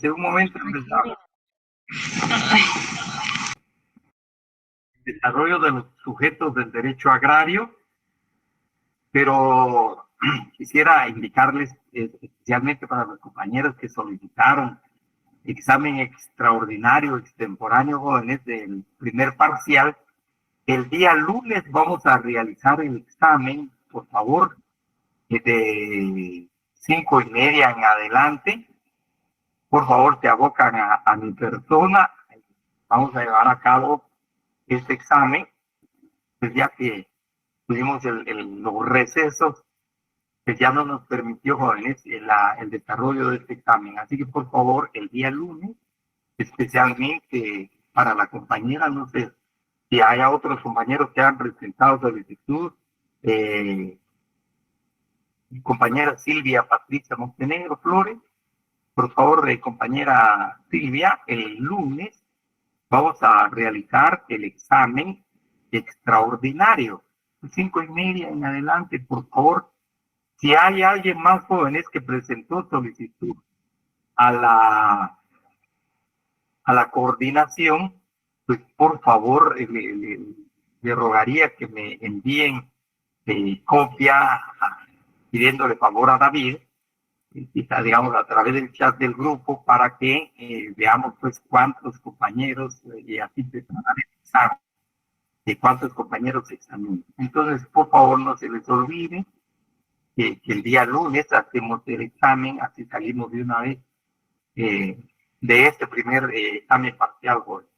En un momento empezamos el desarrollo de los sujetos del derecho agrario, pero quisiera indicarles, especialmente para los compañeros que solicitaron examen extraordinario extemporáneo jóvenes del primer parcial, el día lunes vamos a realizar el examen, por favor, de 5:30 en adelante. Por favor, te abocan a mi persona. Vamos a llevar a cabo este examen, pues ya que tuvimos los recesos, que ya no nos permitió, jóvenes, el desarrollo de este examen. Así que, por favor, el día lunes, especialmente para la compañera, no sé si haya otros compañeros que han presentado solicitud, compañera Silvia Patricia Montenegro Flores, por favor, compañera Silvia, el lunes vamos a realizar el examen extraordinario. 5:30 en adelante, por favor. Si hay alguien más jóvenes que presentó solicitud a la coordinación, pues por favor le rogaría que me envíen copia pidiéndole favor a David, digamos, a través del chat del grupo, para que veamos pues cuántos compañeros y así preparar el examen, de cuántos compañeros se examinan. Entonces, por favor, no se les olvide que el día lunes hacemos el examen, así salimos de una vez de este primer examen parcial, jóvenes.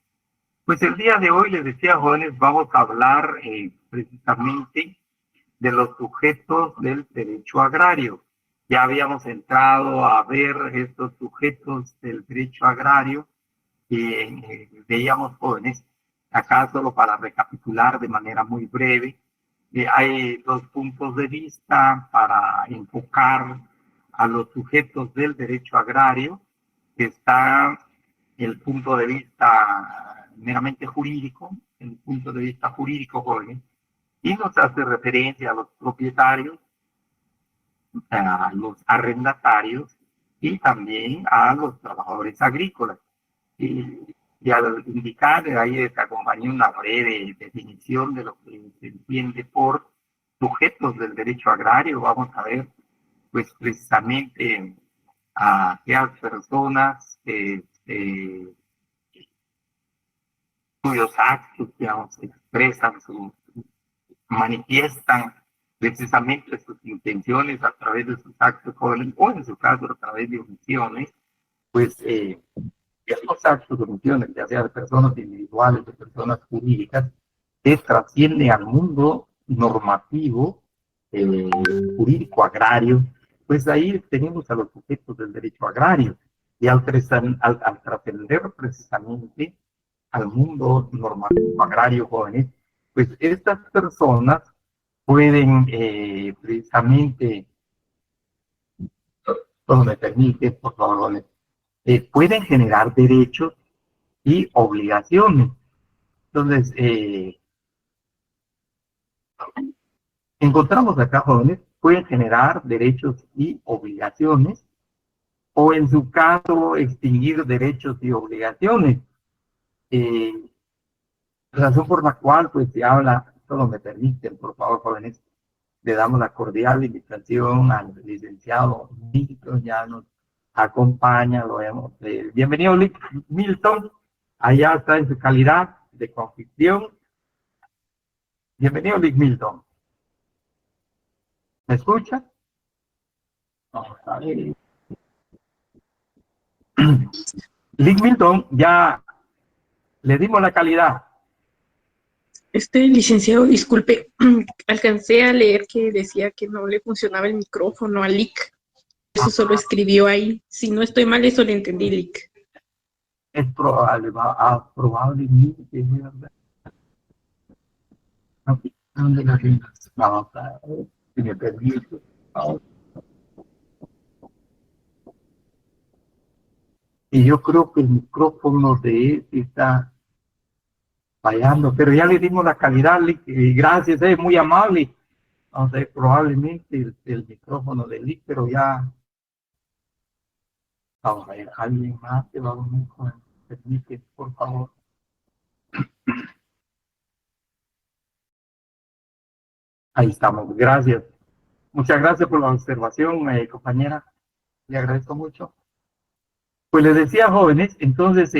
Pues el día de hoy, les decía, jóvenes, vamos a hablar precisamente de los sujetos del derecho agrario. Ya habíamos entrado a ver estos sujetos del derecho agrario y veíamos, jóvenes, acá solo para recapitular de manera muy breve, hay dos puntos de vista para enfocar a los sujetos del derecho agrario, que está el punto de vista meramente jurídico, el punto de vista jurídico, jóvenes, y nos hace referencia a los propietarios, a los arrendatarios y también a los trabajadores agrícolas. Y al indicar, ahí les acompañé una breve definición de lo que se entiende por sujetos del derecho agrario. Vamos a ver, pues precisamente a aquellas personas cuyos actos, digamos, expresan, manifiestan precisamente sus intenciones a través de sus actos, o en su caso a través de omisiones, pues estos actos de omisiones, ya sea de personas individuales, de personas jurídicas, que trascienden al mundo normativo, jurídico agrario, pues ahí tenemos a los sujetos del derecho agrario. Y al trascender precisamente al mundo normativo agrario, jóvenes, pues estas personas pueden precisamente, todo me permite, por favor, pueden generar derechos y obligaciones. Entonces, encontramos acá, jóvenes, pueden generar derechos y obligaciones, o en su caso, extinguir derechos y obligaciones. Razón por la cual, pues, se habla, solo me permiten, por favor, jóvenes, le damos la cordial invitación al licenciado Milton, ya nos acompaña, lo vemos. Bienvenido, Milton, allá está en su calidad de confusión. Bienvenido, Milton. ¿Me escucha? Vamos a ver. Milton, ya le dimos la calidad. Licenciado, disculpe, alcancé a leer que decía que no le funcionaba el micrófono a Lick. Eso solo escribió ahí. Si no estoy mal, eso le entendí, Lick. Es probable, probablemente, es verdad. Vamos a ver, si me permite. Y yo creo que el micrófono de él está fallando, pero ya le dimos la calidad, y gracias, es muy amable. Vamos a ver, probablemente el micrófono de Lick, pero ya Vamos a ver, alguien más que va a unir con el permite, por favor. Ahí estamos, gracias. Muchas gracias por la observación, compañera. Le agradezco mucho. Pues les decía, jóvenes, entonces,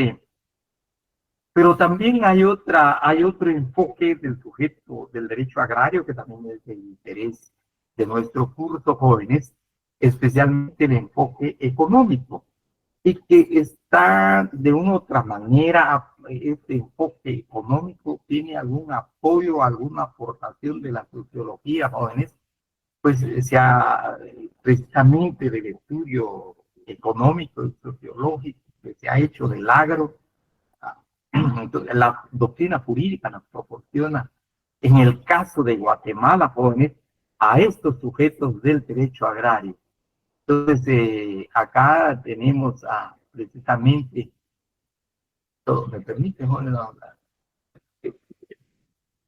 pero también hay otro enfoque del sujeto del derecho agrario que también es de interés de nuestro curso, jóvenes, especialmente el enfoque económico, y que está de una u otra manera, este enfoque económico tiene algún apoyo, alguna aportación de la sociología, jóvenes, pues sea precisamente del estudio económico y sociológico que se ha hecho del agro. Entonces, la doctrina jurídica nos proporciona, en el caso de Guatemala, jóvenes, a estos sujetos del derecho agrario. Entonces, acá tenemos precisamente, todo, ¿me permite, jóvenes, hablar?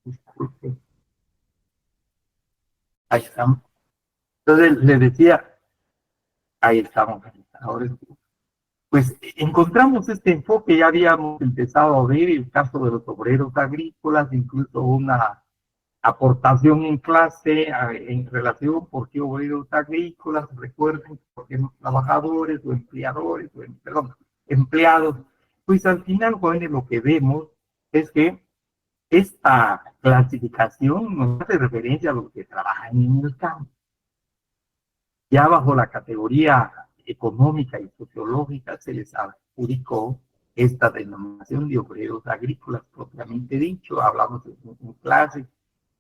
Disculpe, ahí estamos. Entonces, les decía, ahí estamos, ahora pues encontramos este enfoque, ya habíamos empezado a ver el caso de los obreros agrícolas, incluso una aportación en clase en relación por qué obreros agrícolas, recuerden, por qué no trabajadores o empleadores, o perdón, empleados. Pues al final, jóvenes, lo que vemos es que esta clasificación nos hace referencia a los que trabajan en el campo. Ya bajo la categoría económica y sociológica se les adjudicó esta denominación de obreros agrícolas propiamente dicho. Hablamos en clase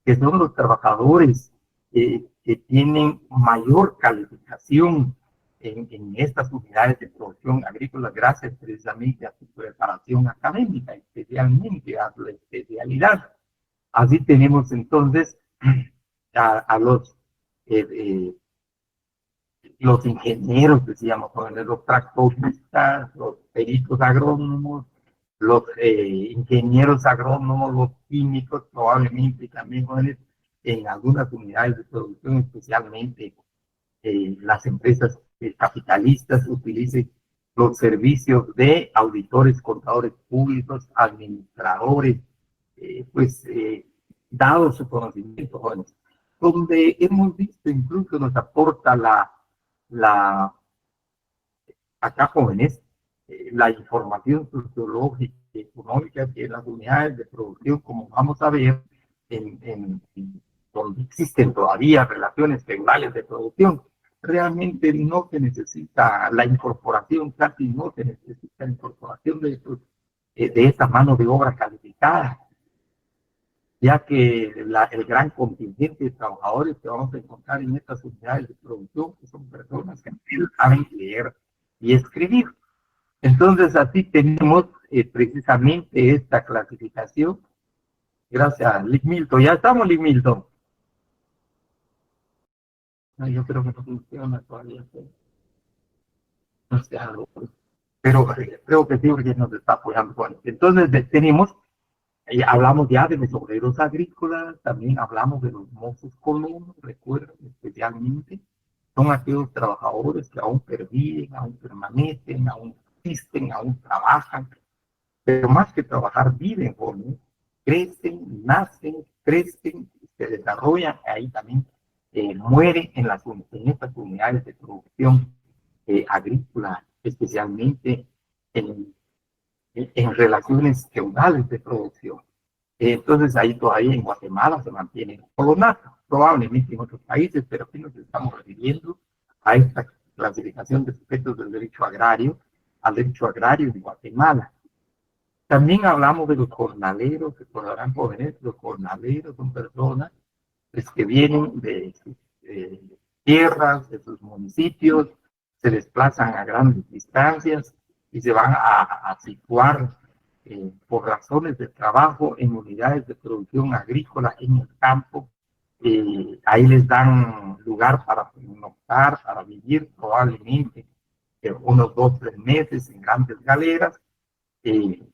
que son los trabajadores que tienen mayor calificación en estas unidades de producción agrícola gracias precisamente a su preparación académica, especialmente a su especialidad. Así tenemos entonces a los ingenieros, decíamos, los tractoristas, los peritos agrónomos, los ingenieros agrónomos, los químicos, probablemente también jóvenes en algunas unidades de producción, especialmente las empresas capitalistas utilicen los servicios de auditores, contadores públicos, administradores, pues dado su conocimiento, jóvenes, donde hemos visto incluso nos aporta la acá jóvenes, la información sociológica y económica que en las unidades de producción, como vamos a ver, donde existen todavía relaciones feudales de producción, realmente no se necesita la incorporación, casi no se necesita la incorporación de esa mano de obra calificada, ya que el gran contingente de trabajadores que vamos a encontrar en estas unidades de producción, que son personas que no saben leer y escribir. Entonces, así tenemos precisamente esta clasificación. Gracias, Lick Milton. Ya estamos, Lick Milton. No, yo creo que no funciona todavía. No sé, algo. Pero creo que sí, porque nos está apoyando. Bueno, entonces, tenemos, hablamos ya de los obreros agrícolas, también hablamos de los mozos colonos, recuerden, especialmente. Son aquellos trabajadores que aún perviven, aún permanecen, aún existen, aún trabajan, pero más que trabajar, viven, jóvenes, crecen, nacen, crecen, se desarrollan, ahí también mueren en estas unidades de producción agrícola, especialmente en, en relaciones feudales de producción. Entonces ahí todavía en Guatemala se mantiene el colonato, probablemente en otros países, pero aquí nos estamos refiriendo a esta clasificación de sujetos del derecho agrario, al derecho agrario de Guatemala. También hablamos de los jornaleros, recordarán jóvenes, los jornaleros son personas pues, que vienen de sus tierras, de sus municipios, se desplazan a grandes distancias y se van a situar por razones de trabajo en unidades de producción agrícola en el campo. Ahí les dan lugar para pernoctar, para vivir probablemente unos 2 o 3 meses en grandes galeras.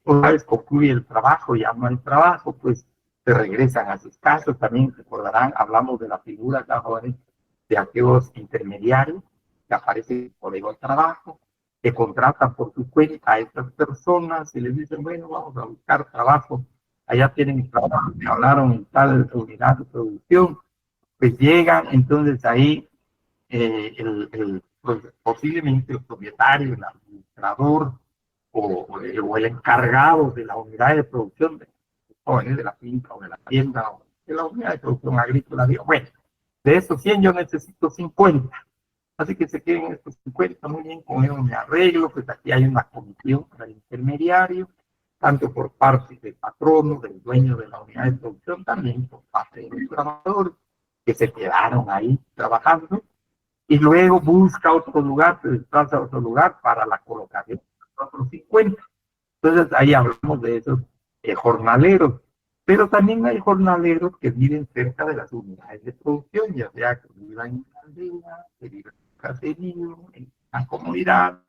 Una vez concluye el trabajo, ya no hay trabajo, pues se regresan a sus casas. También recordarán, hablamos de la figura de aquellos intermediarios que aparecen por el trabajo. que contratan por su cuenta a estas personas y les dicen, bueno, vamos a buscar trabajo, allá tienen trabajo, me hablaron en tal unidad de producción, pues llegan, entonces ahí pues, posiblemente el propietario, el administrador o el encargado de la unidad de producción de jóvenes de la finca o de la tienda o de la unidad de producción agrícola, digo, bueno, de esos 100 yo necesito 50. Así que se queden estos 50, muy bien, con eso me arreglo, pues aquí hay una comisión para el intermediario, tanto por parte del patrono, del dueño de la unidad de producción, también por parte de los trabajadores que se quedaron ahí trabajando, y luego busca otro lugar, se desplaza a otro lugar para la colocación de otros 50. Entonces ahí hablamos de esos jornaleros, pero también hay jornaleros que viven cerca de las unidades de producción, ya sea que vivan en una aldea, que vivan en un caserío, en una comunidad,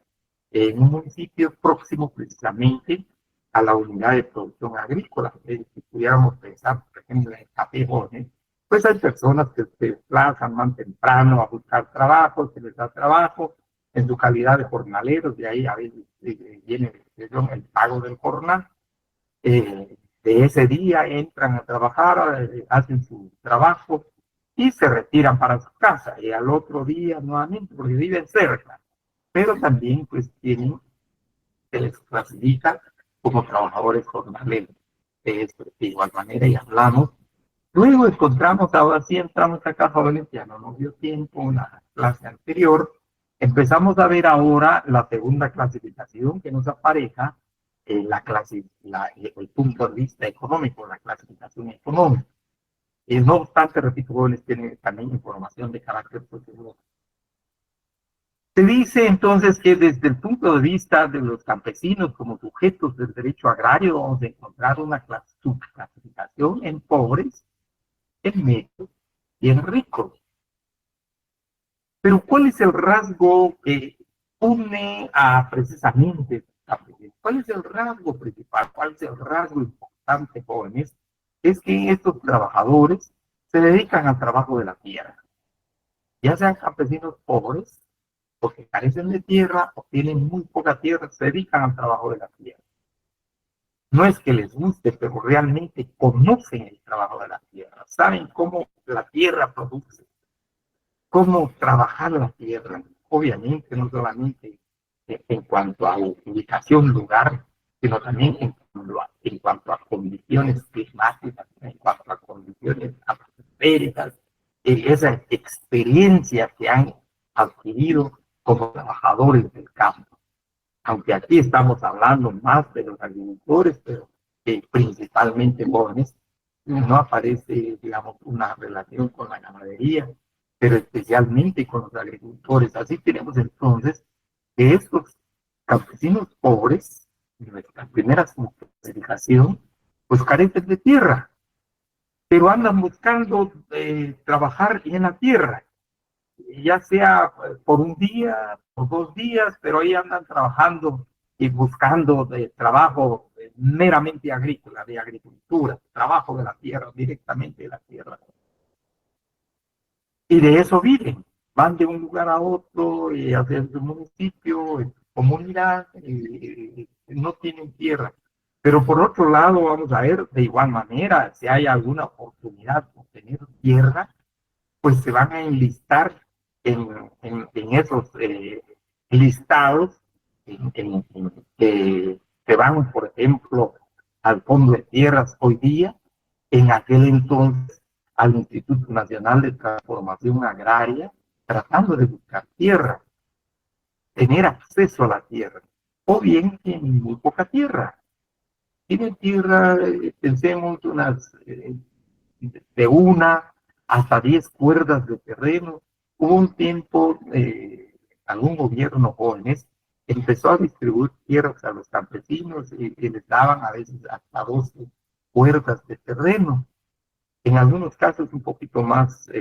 en un municipio próximo precisamente a la unidad de producción agrícola. Si pudiéramos pensar, por ejemplo, en Capejones, pues hay personas que se desplazan más temprano a buscar trabajo, se les da trabajo en su calidad de jornaleros, de ahí a veces viene el pago del jornal. De ese día entran a trabajar, hacen su trabajo y se retiran para su casa y al otro día nuevamente porque viven cerca, pero también pues tienen, se les clasifica como trabajadores jornaleros. De igual manera y hablamos. Luego encontramos, ahora sí entramos acá jóvenes, ya no nos dio tiempo en la clase anterior. Empezamos a ver ahora la segunda clasificación que nos apareja, el punto de vista económico, la clasificación económica. Y no obstante, repito, jóvenes tienen también información de carácter sociológico. Se dice entonces que desde el punto de vista de los campesinos como sujetos del derecho agrario vamos a encontrar una subclasificación en pobres, en medios y en ricos. Pero ¿cuál es el rasgo que une a precisamente campesinos? ¿Cuál es el rasgo principal? ¿Cuál es el rasgo importante, jóvenes? Es que estos trabajadores se dedican al trabajo de la tierra, ya sean campesinos pobres, porque carecen de tierra o tienen muy poca tierra, se dedican al trabajo de la tierra. No es que les guste, pero realmente conocen el trabajo de la tierra, saben cómo la tierra produce, cómo trabajar la tierra. Obviamente, no solamente en cuanto a ubicación, lugar, sino también en cuanto a condiciones climáticas, en cuanto a condiciones atmosféricas, esa experiencia que han adquirido como trabajadores del campo. Aunque aquí estamos hablando más de los agricultores, pero principalmente jóvenes, no aparece, digamos, una relación con la ganadería, pero especialmente con los agricultores. Así tenemos entonces que estos campesinos pobres, en nuestra primera clasificación, pues carecen de tierra, pero andan buscando trabajar en la tierra, ya sea por un día, por 2 días, pero ahí andan trabajando y buscando de trabajo meramente agrícola, de agricultura, trabajo de la tierra, directamente de la tierra. Y de eso viven, van de un lugar a otro, y hacia su municipio, en su comunidad, no tienen tierra. Pero por otro lado, vamos a ver, de igual manera, si hay alguna oportunidad de obtener tierra, pues se van a enlistar en esos listados que se van, por ejemplo, al Fondo de Tierras hoy día, en aquel entonces al Instituto Nacional de Transformación Agraria, tratando de buscar tierra, tener acceso a la tierra, o bien tienen muy poca tierra. Tienen tierra, pensemos, de 1 hasta 10 cuerdas de terreno. Hubo un tiempo, algún gobierno jóvenes empezó a distribuir tierras a los campesinos y les daban a veces hasta 12 cuerdas de terreno. En algunos casos un poquito más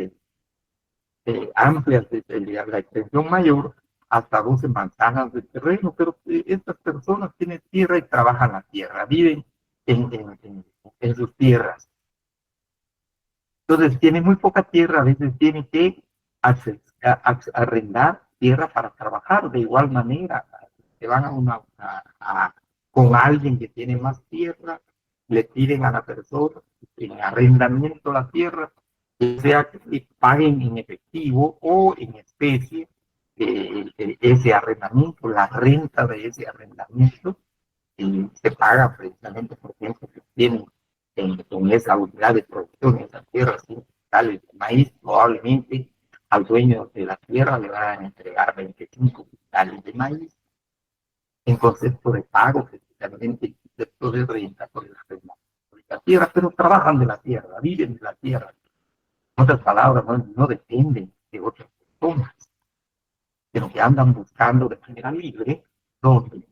amplias, de la extensión mayor, hasta 12 manzanas de terreno, pero estas personas tienen tierra y trabajan la tierra, viven en sus tierras. Entonces, tiene muy poca tierra, a veces tiene que arrendar tierra para trabajar de igual manera. se van con alguien que tiene más tierra, le piden a la persona en arrendamiento la tierra, que sea que paguen en efectivo o en especie ese arrendamiento, la renta de ese arrendamiento, y se paga precisamente por ejemplo que tienen en esa unidad de producción, en esa tierra, ¿sí? Tales de maíz, probablemente al dueño de la tierra le van a entregar 25 quintales de maíz en concepto de pago, especialmente en concepto de renta por el arrendamiento de la tierra, pero trabajan de la tierra, viven de la tierra. En otras palabras, no dependen de otras personas, sino que andan buscando de manera libre donde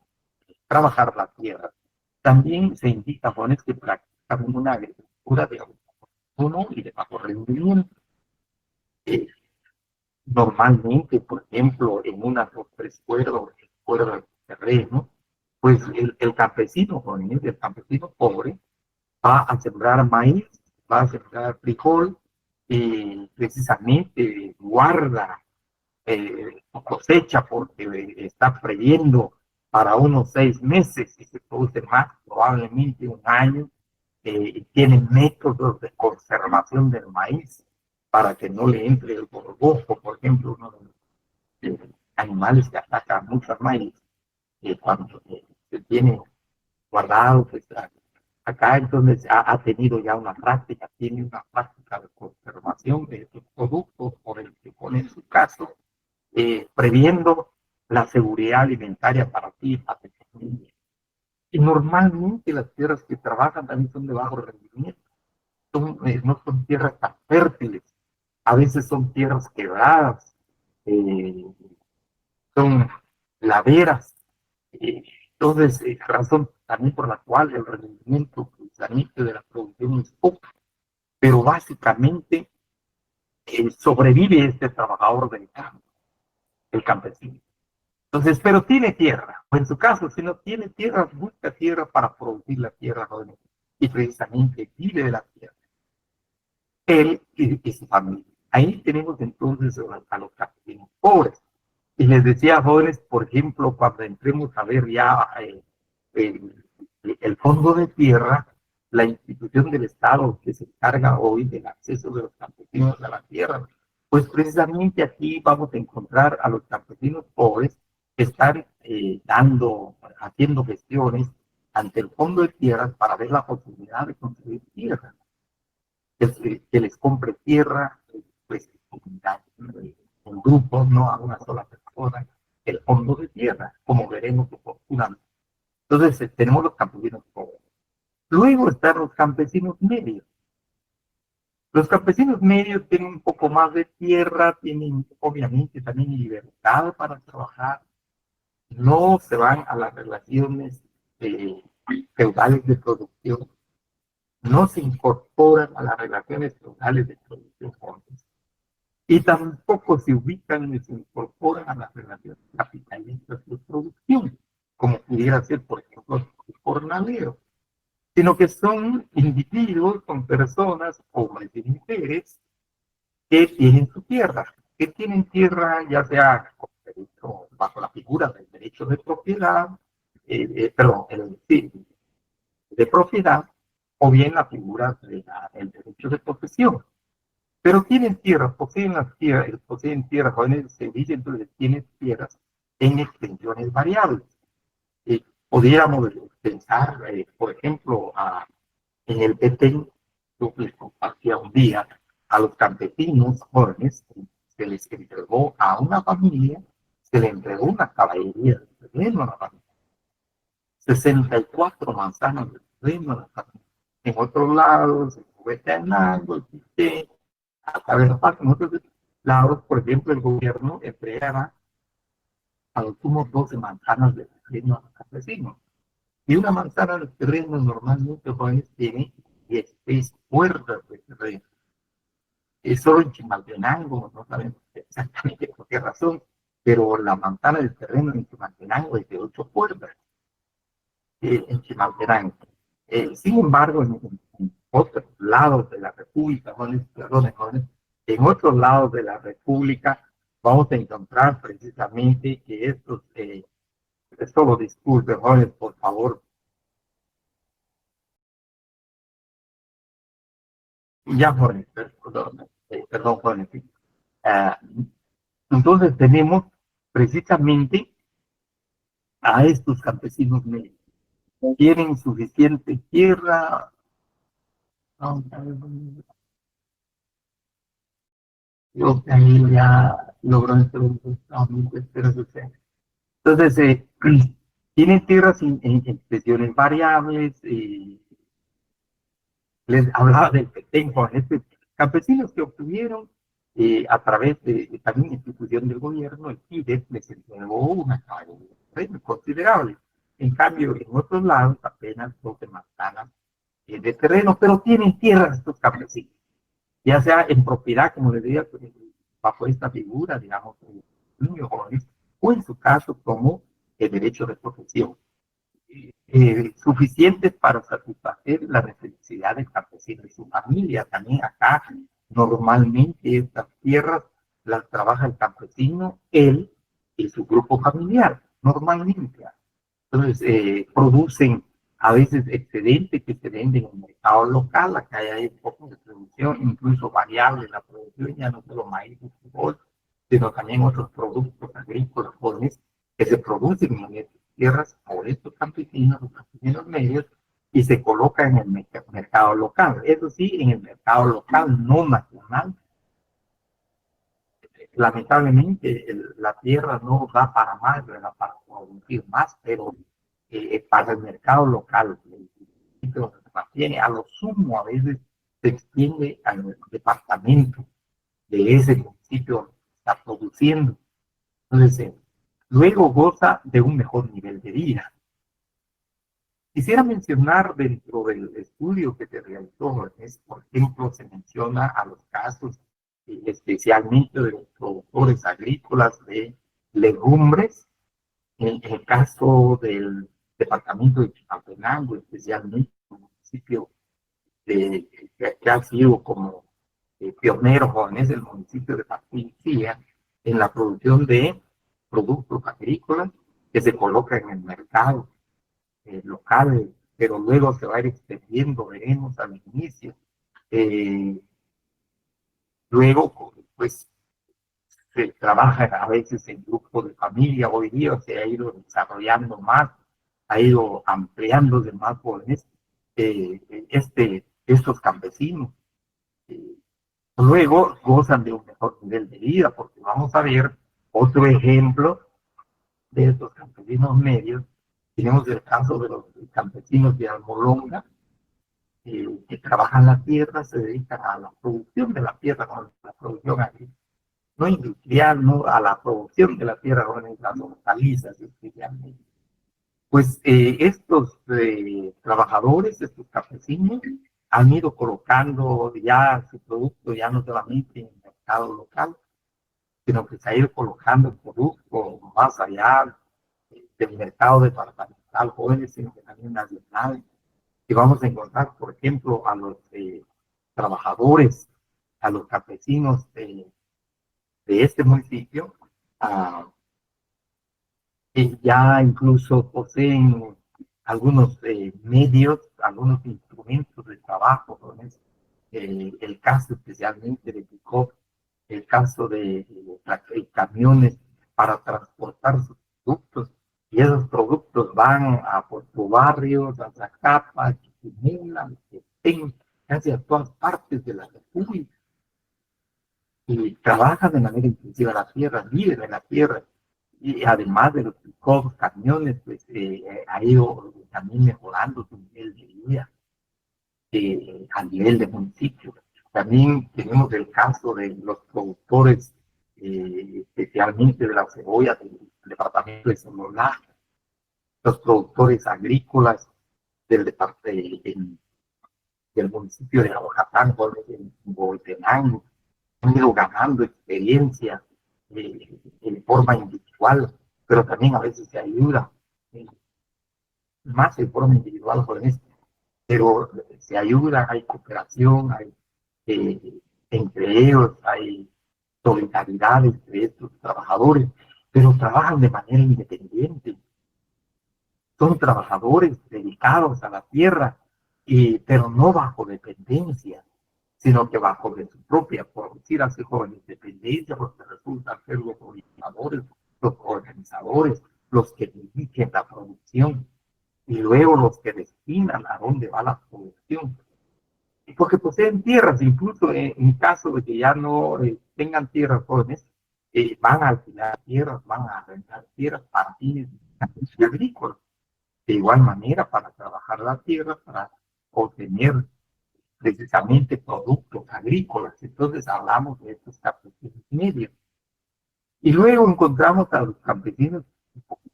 trabajar la tierra. También se indica jóvenes que practican una agricultura de autónomo y de bajo rendimiento. Normalmente, por ejemplo, en unas o tres cuerdas de terreno, pues el campesino, jóvenes, el campesino pobre, va a sembrar maíz, va a sembrar frijol, y precisamente guarda cosecha porque está previendo para unos 6 meses y se produce más, probablemente un año. Tiene métodos de conservación del maíz para que no le entre el gorgojo, por ejemplo, uno de los animales que ataca mucho al maíz, cuando se tiene guardado, pues acá entonces ha tenido ya una práctica, tiene una práctica de conservación de estos productos por el que pone en su caso, previendo la seguridad alimentaria para ti y para tu familia. Y normalmente las tierras que trabajan también son de bajo rendimiento, no son tierras tan fértiles, a veces son tierras quebradas, eh, son laderas. Entonces, razón también por la cual el rendimiento precisamente de la producción es poco, pero básicamente sobrevive este trabajador del campo, el campesino. Entonces, pero tiene tierra, o en su caso, si no tiene tierra, busca tierra para producir la tierra, ¿no? Y precisamente vive de la tierra, él y su familia. Ahí tenemos entonces a los campesinos pobres. Y les decía a jóvenes, por ejemplo, cuando entremos a ver ya el fondo de tierra, la institución del Estado que se encarga hoy del acceso de los campesinos a la tierra, pues precisamente aquí vamos a encontrar a los campesinos pobres que están haciendo gestiones ante el fondo de tierras para ver la posibilidad de construir tierra, que les compre tierra, pues en grupos, no a una sola persona, el fondo de tierra, como veremos oportunamente. Entonces tenemos los campesinos pobres. Luego están los campesinos medios. Los campesinos medios tienen un poco más de tierra, tienen obviamente también libertad para trabajar, no se van a las relaciones feudales de producción, no se incorporan a las relaciones feudales de producción juntos, y tampoco se ubican ni se incorporan a las relaciones capitalistas de producción, como pudiera ser, por ejemplo, el jornalero, sino que son individuos, son personas, hombres y mujeres, que tienen su tierra, que tienen tierra ya sea bajo la figura del derecho de propiedad, perdón, de propiedad, o bien la figura del derecho de posesión. Pero tienen tierras, poseen tierras, jóvenes se dice entonces tienen tierras en extensiones variables. Pudiéramos pensar, por ejemplo, en el Petén, yo les compartía un día a los campesinos jóvenes, se les entregó a una familia, se le entregó una caballería de terreno a la familia, 64 manzanas de terreno a la familia. En otros lados, en Huehuetenango, el Pité, a ver, en otros lados, por ejemplo, el gobierno entregará a los últimos 12 manzanas de terreno a los campesinos. Y una manzana de terreno normalmente jóvenes tiene 16 puertas de terreno. Es solo en Chimaltenango, no sabemos exactamente por qué razón, pero la manzana de terreno en Chimaltenango es de 8 puertas, en Chimaltenango. Sin embargo, en otros lados de la República, en otros lados de la República vamos a encontrar precisamente que estos solo disculpe, jóvenes, por favor. Ya, jóvenes, perdón, jóvenes. Ah, entonces tenemos precisamente a estos campesinos medios. Tienen suficiente tierra. Yo que ahí ya logró pero sucede. Entonces, tienen tierras en expresiones variables. Les hablaba del Petén, campesinos que obtuvieron a través de también institución del gobierno, el FIDES les entregó una premio considerable. En cambio, en otros lados apenas 12 manzanas de terreno, pero tienen tierras estos campesinos, ya sea en propiedad, como les decía, bajo esta figura, digamos, niños jóvenes, o en su caso como el derecho de profesión. Suficientes para satisfacer la necesidad del campesino y su familia. También acá, normalmente estas tierras las trabaja el campesino, él y su grupo familiar, normalmente. Entonces, producen a veces excedentes que se venden en el mercado local. Acá hay un poco de producción, incluso variable en la producción, ya no solo maíz y fútbol, sino también otros productos agrícolas jóvenes que se producen en estas tierras por estos campesinos, los campesinos medios, y se colocan en el mercado local. Eso sí, en el mercado local, no nacional. Lamentablemente la tierra no da para más, da para producir más, pero para el mercado local, donde se mantiene, a lo sumo a veces se extiende al departamento de ese municipio donde se está produciendo. Entonces, luego goza de un mejor nivel de vida. Quisiera mencionar dentro del estudio que se realizó, por ejemplo, se menciona a los casos especialmente de los productores agrícolas de legumbres, en el caso del departamento de Chimaltenango, especialmente el municipio que ha sido como pionero en el municipio de Patricia, en la producción de productos agrícolas que se colocan en el mercado local, pero luego se va a ir extendiendo, veremos al inicio. Eh, Luego, pues, se trabaja a veces en grupos de familia. Hoy día se ha ido desarrollando más, ha ido ampliando de más jóvenes estos campesinos. Eh, Luego gozan de un mejor nivel de vida, porque vamos a ver otro ejemplo de estos campesinos medios. Tenemos el caso de los campesinos de Almolonga, que trabajan la tierra, se dedican a la producción de la tierra, no a la producción agrícola, no industrial, no a la producción de la tierra, no en las hortalizas especialmente. Pues estos trabajadores, estos campesinos, han ido colocando ya su producto, ya no solamente en el mercado local, sino que se ha ido colocando el producto más allá del mercado departamental, jóvenes, sino que también nacional. Y vamos a encontrar, por ejemplo, a los trabajadores, a los campesinos de este municipio, que ya incluso poseen algunos medios, algunos instrumentos de trabajo, ¿no? El caso especialmente de Picó, el caso de camiones para transportar sus productos, y esos productos van a Puerto Barrios, a Zacapa, Chiquimula, Petén, casi a todas partes de la República, y trabajan de manera intensiva la tierra, viven en la tierra, y además de los pick-up, camiones, pues ha ido también mejorando su nivel de vida a nivel de municipio. También tenemos el caso de los productores, especialmente de la cebolla del departamento de Sonora, los productores agrícolas del departamento del municipio de Abojatán, en Huehuetenango, han ido ganando experiencia en forma individual, pero también a veces se ayuda, más en forma individual, jóvenes, pero se ayuda, hay cooperación, hay entre ellos, hay solidaridad entre estos trabajadores, pero trabajan de manera independiente. son trabajadores dedicados a la tierra, pero no bajo dependencia, sino que bajo de su propia, por decir así, jóvenes, dependencia, porque resultan ser los orientadores, los organizadores, los que dirigen la producción y luego los que destinan a dónde va la producción. Y porque poseen tierras, incluso en caso de que ya no tengan tierras jóvenes, van a alquilar tierras, van a arrendar tierras para fines agrícolas. De igual manera, para trabajar la tierra, para obtener precisamente productos agrícolas. Entonces hablamos de estos campesinos medios. Y luego encontramos a los campesinos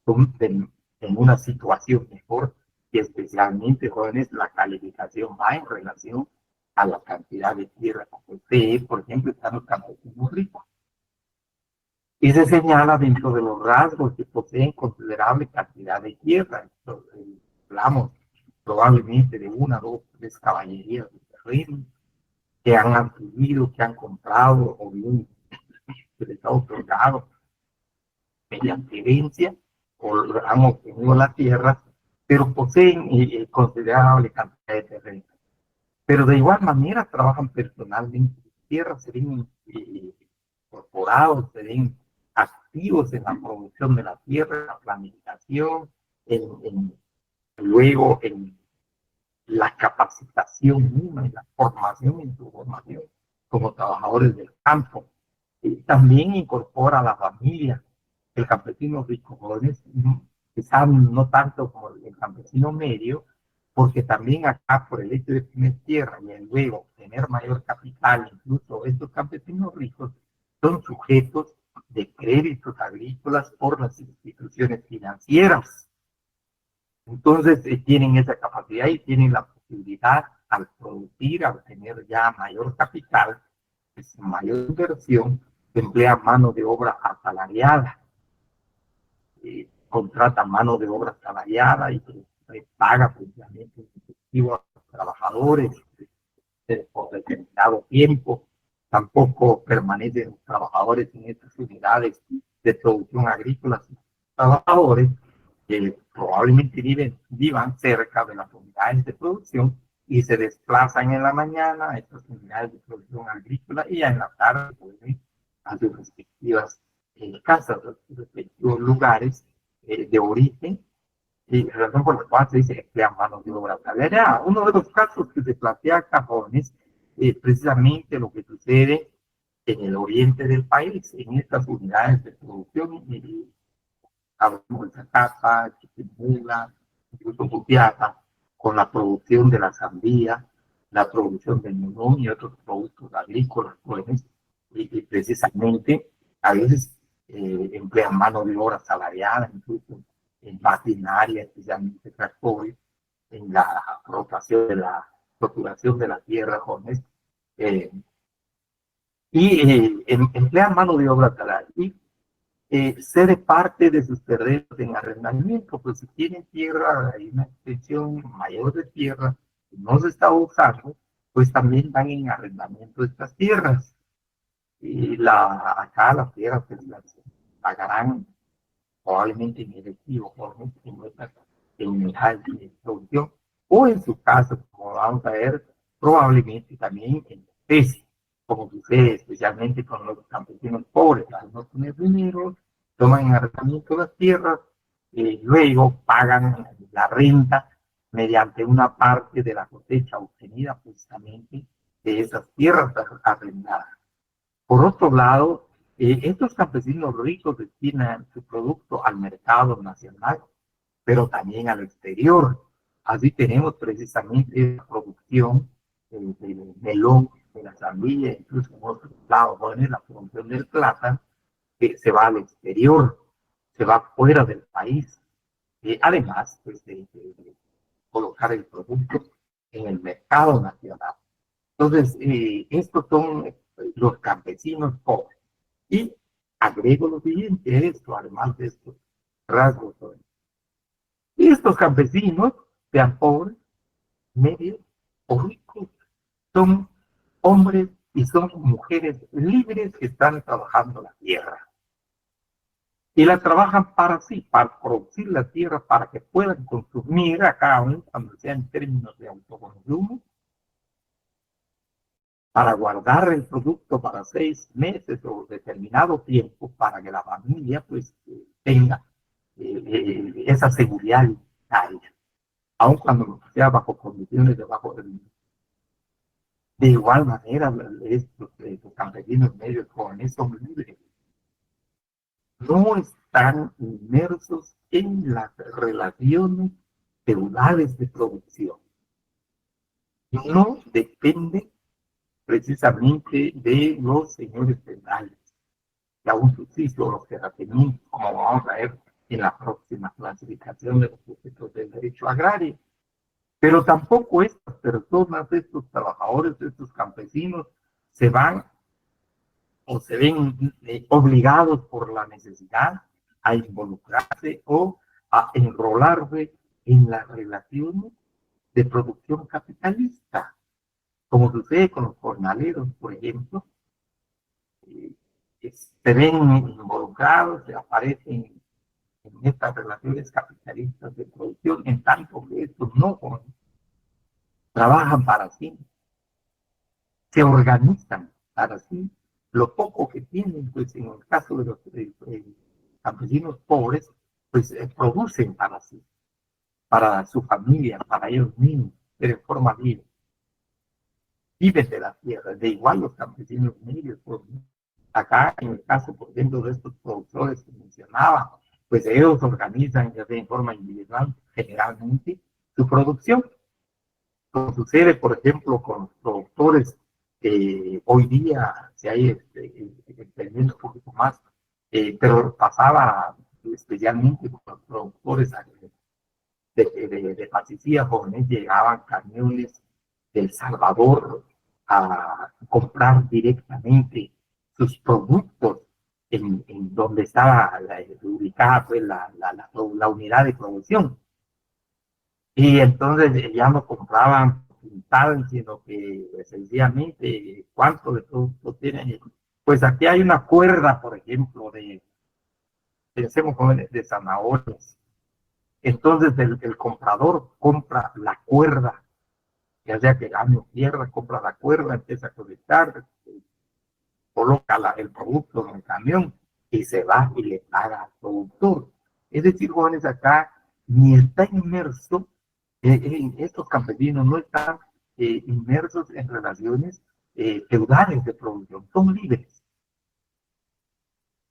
en una situación mejor, y especialmente jóvenes, la calificación va en relación a la cantidad de tierra que posee. Por ejemplo, están los campesinos ricos. Y se señala dentro de los rasgos que poseen considerable cantidad de tierra. Entonces, hablamos probablemente de una, dos, tres caballerías de terreno que han adquirido, que han comprado o bien que les ha otorgado mediante herencia o han obtenido la tierra, pero poseen considerable cantidad de terreno. Pero de igual manera trabajan personalmente en tierra, se ven incorporados, se ven activos en la producción de la tierra, en la planificación, luego en la capacitación misma, en la formación, en su formación como trabajadores del campo. Y también incorpora a la familia. El campesino rico jóvenes, quizás no tanto como el campesino medio, porque también acá por el hecho de tener tierra y luego tener mayor capital, incluso estos campesinos ricos son sujetos de créditos agrícolas por las instituciones financieras. Entonces tienen esa capacidad y tienen la posibilidad al producir, al tener ya mayor capital, pues, mayor inversión, emplea mano de obra asalariada, contrata mano de obra asalariada y paga precisamente en efectivo a los trabajadores por determinado tiempo. Tampoco permanecen los trabajadores en estas unidades de producción agrícola, sino trabajadores que probablemente vivan cerca de las unidades de producción y se desplazan en la mañana a estas unidades de producción agrícola y ya en la tarde vuelven a sus respectivas casas, a sus respectivos lugares de origen, y razón por la cual se dice que emplean manos de obra salariada. Uno de los casos que se plantea acá, jóvenes, es precisamente lo que sucede en el oriente del país, en estas unidades de producción, hablamos de Zacapa, Chiquimula, incluso Jutiapa, con la producción de la sandía, la producción del melón y otros productos agrícolas, jóvenes, y precisamente a veces emplean mano de obra salariada, incluso en maquinaria, especialmente tractores, en la rotación de la roturación de la tierra, jóvenes, emplean mano de obra salariada. Y cede parte de sus terrenos en arrendamiento, pues si tienen tierra, hay una extensión mayor de tierra que no se está usando, pues también dan en arrendamiento estas tierras. Y acá las tierras pues, las pagarán probablemente en efectivo, en unidades de producción, o en su caso, como vamos a ver, probablemente también en especie, como sucede especialmente con los campesinos pobres, al no tener dinero, toman en arrendamiento las tierras, luego pagan la renta mediante una parte de la cosecha obtenida precisamente de esas tierras arrendadas. Por otro lado, estos campesinos ricos destinan su producto al mercado nacional, pero también al exterior. Así tenemos precisamente la producción del melón, de la sandía, incluso en otros lados, la producción del plátano, que se va al exterior, se va fuera del país. Además, pues, de colocar el producto en el mercado nacional. Entonces, estos son los campesinos pobres. Y agrego lo siguiente, esto, además de estos rasgos. Y estos campesinos, sean pobres, medios o ricos, son hombres y son mujeres libres que están trabajando la tierra. y la trabajan para sí, para producir la tierra, para que puedan consumir acá, aún cuando sea en términos de autoconsumo, para guardar el producto para 6 meses o determinado tiempo, para que la familia pues tenga esa seguridad alimentaria, aun cuando sea bajo condiciones de bajo rendimiento. De igual manera, los campesinos medios jóvenes son libres, no están inmersos en las relaciones feudales de producción. No dependen precisamente de los señores feudales, que aún subsisten los terratenientes, como vamos a ver en la próxima clasificación de los sujetos del derecho agrario. Pero tampoco estas personas, estos trabajadores, estos campesinos, se van o se ven obligados por la necesidad a involucrarse o a enrolarse en las relaciones de producción capitalista, como sucede con los jornaleros, por ejemplo, se ven involucrados, se aparecen en estas relaciones capitalistas de producción, en tanto que estos no trabajan para sí, se organizan para sí, lo poco que tienen, pues en el caso de los campesinos pobres, pues producen para sí, para su familia, para ellos mismos, pero en forma libre. Viven de la tierra, de igual los campesinos medios. Pues, acá, en el caso, por ejemplo, de estos productores que mencionaba, pues ellos organizan ya sea en forma individual, generalmente, su producción. Como sucede, por ejemplo, con los productores que hoy día se ha entendiendo un poquito más, pero pasaba especialmente con los productores de pastilla jóvenes, llegaban camiones del Salvador a comprar directamente sus productos en donde estaba ubicada pues, la unidad de producción. Y entonces ya no compraban pintadas, sino que sencillamente cuánto de producto tienen. Pues aquí hay una cuerda, por ejemplo, pensemos de zanahorias. Entonces el comprador compra la cuerda, ya sea que gane o pierda, compra la cuerda, empieza a conectar, coloca el producto en el camión y se va y le paga al productor. Es decir, jóvenes, acá ni está inmerso, estos campesinos no están inmersos en relaciones feudales de producción, son libres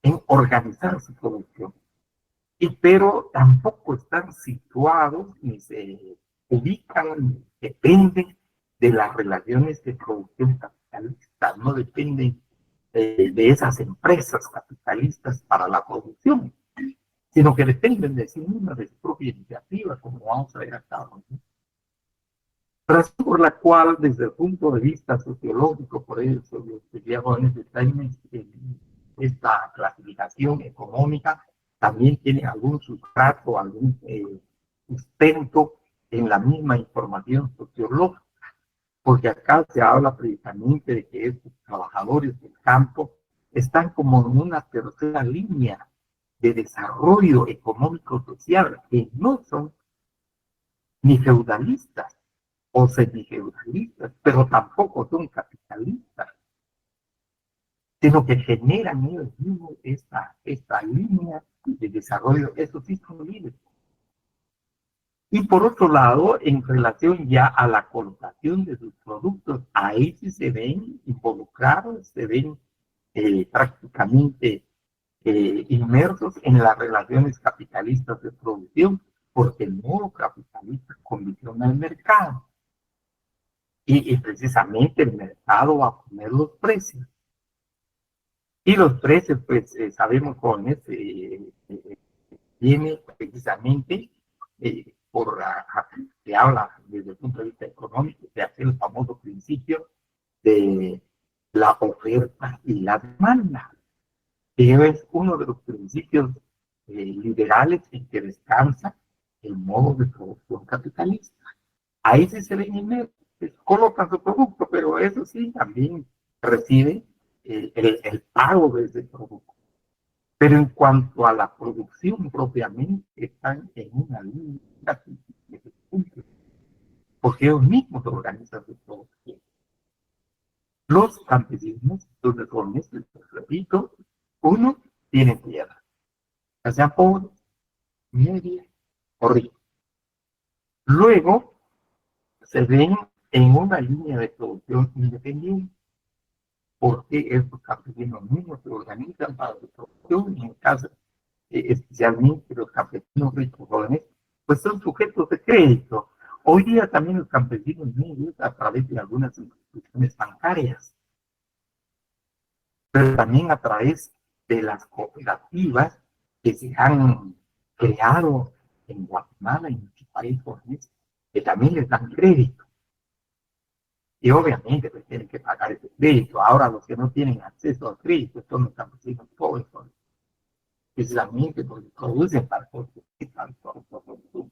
en organizar su producción, pero tampoco están situados ni se ubican, dependen de las relaciones de producción capitalista, no dependen de esas empresas capitalistas para la producción, sino que dependen de sí mismas, de su propia iniciativa, como vamos a ver acá. Razón por la cual, desde el punto de vista sociológico, por eso los jóvenes están en esta clasificación económica, también tienen algún sustrato, algún sustento en la misma información sociológica, porque acá se habla precisamente de que estos trabajadores del campo están como en una tercera línea de desarrollo económico-social, que no son ni feudalistas o semifeudalistas, pero tampoco son capitalistas, sino que generan ellos mismos esta línea de desarrollo, eso sí son libres. Y por otro lado, en relación ya a la colocación de sus productos, ahí sí se ven involucrados, se ven prácticamente inmersos en las relaciones capitalistas de producción, porque el modo capitalista condiciona el mercado. Y precisamente el mercado va a poner los precios. Y los precios, pues sabemos con viene precisamente se habla desde el punto de vista económico de aquel famoso principio de la oferta y la demanda, que es uno de los principios liberales en que descansa el modo de producción capitalista. Ahí sí se ven inmersos, colocan su producto, pero eso sí, también recibe el pago de ese producto. Pero en cuanto a la producción propiamente, están en una línea casi de punto, porque ellos mismos organizan su producción. Los campesinos, los reformes, les repito, uno, tienen tierra, ya sea pobre, media o rico. Luego, se ven en una línea de producción independiente, porque estos campesinos mismos se organizan para su producción, y en caso, especialmente los campesinos ricos jóvenes, pues son sujetos de crédito. Hoy día también los campesinos medios, a través de algunas instituciones bancarias, pero también a través de las cooperativas que se han creado en Guatemala y en muchos países, que también les dan crédito. Y obviamente pues, tienen que pagar ese crédito. Ahora los que no tienen acceso al crédito son los campesinos pobres, precisamente porque producen para consumo.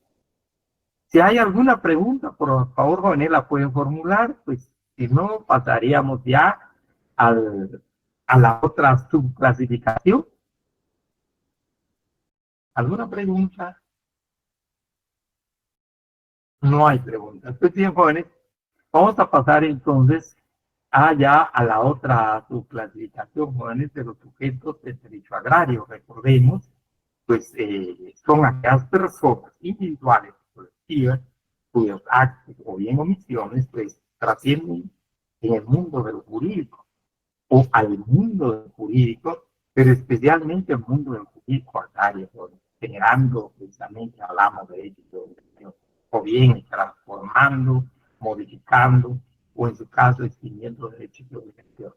Si hay alguna pregunta, por favor, jóvenes, la pueden formular, pues si no, pasaríamos ya a la otra subclasificación. ¿Alguna pregunta? No hay preguntas. Pues bien, jóvenes, vamos a pasar entonces ya a la otra subclasificación, jóvenes, de los sujetos del derecho agrario. Recordemos, pues son aquellas personas individuales o colectivas cuyos actos o bien omisiones pues trascienden en el mundo de lo jurídico o al mundo del jurídico, pero especialmente el mundo del jurídico agrario, generando, precisamente hablamos de ello, o bien transformando, modificando, o en su caso extinguiendo derechos de obligación.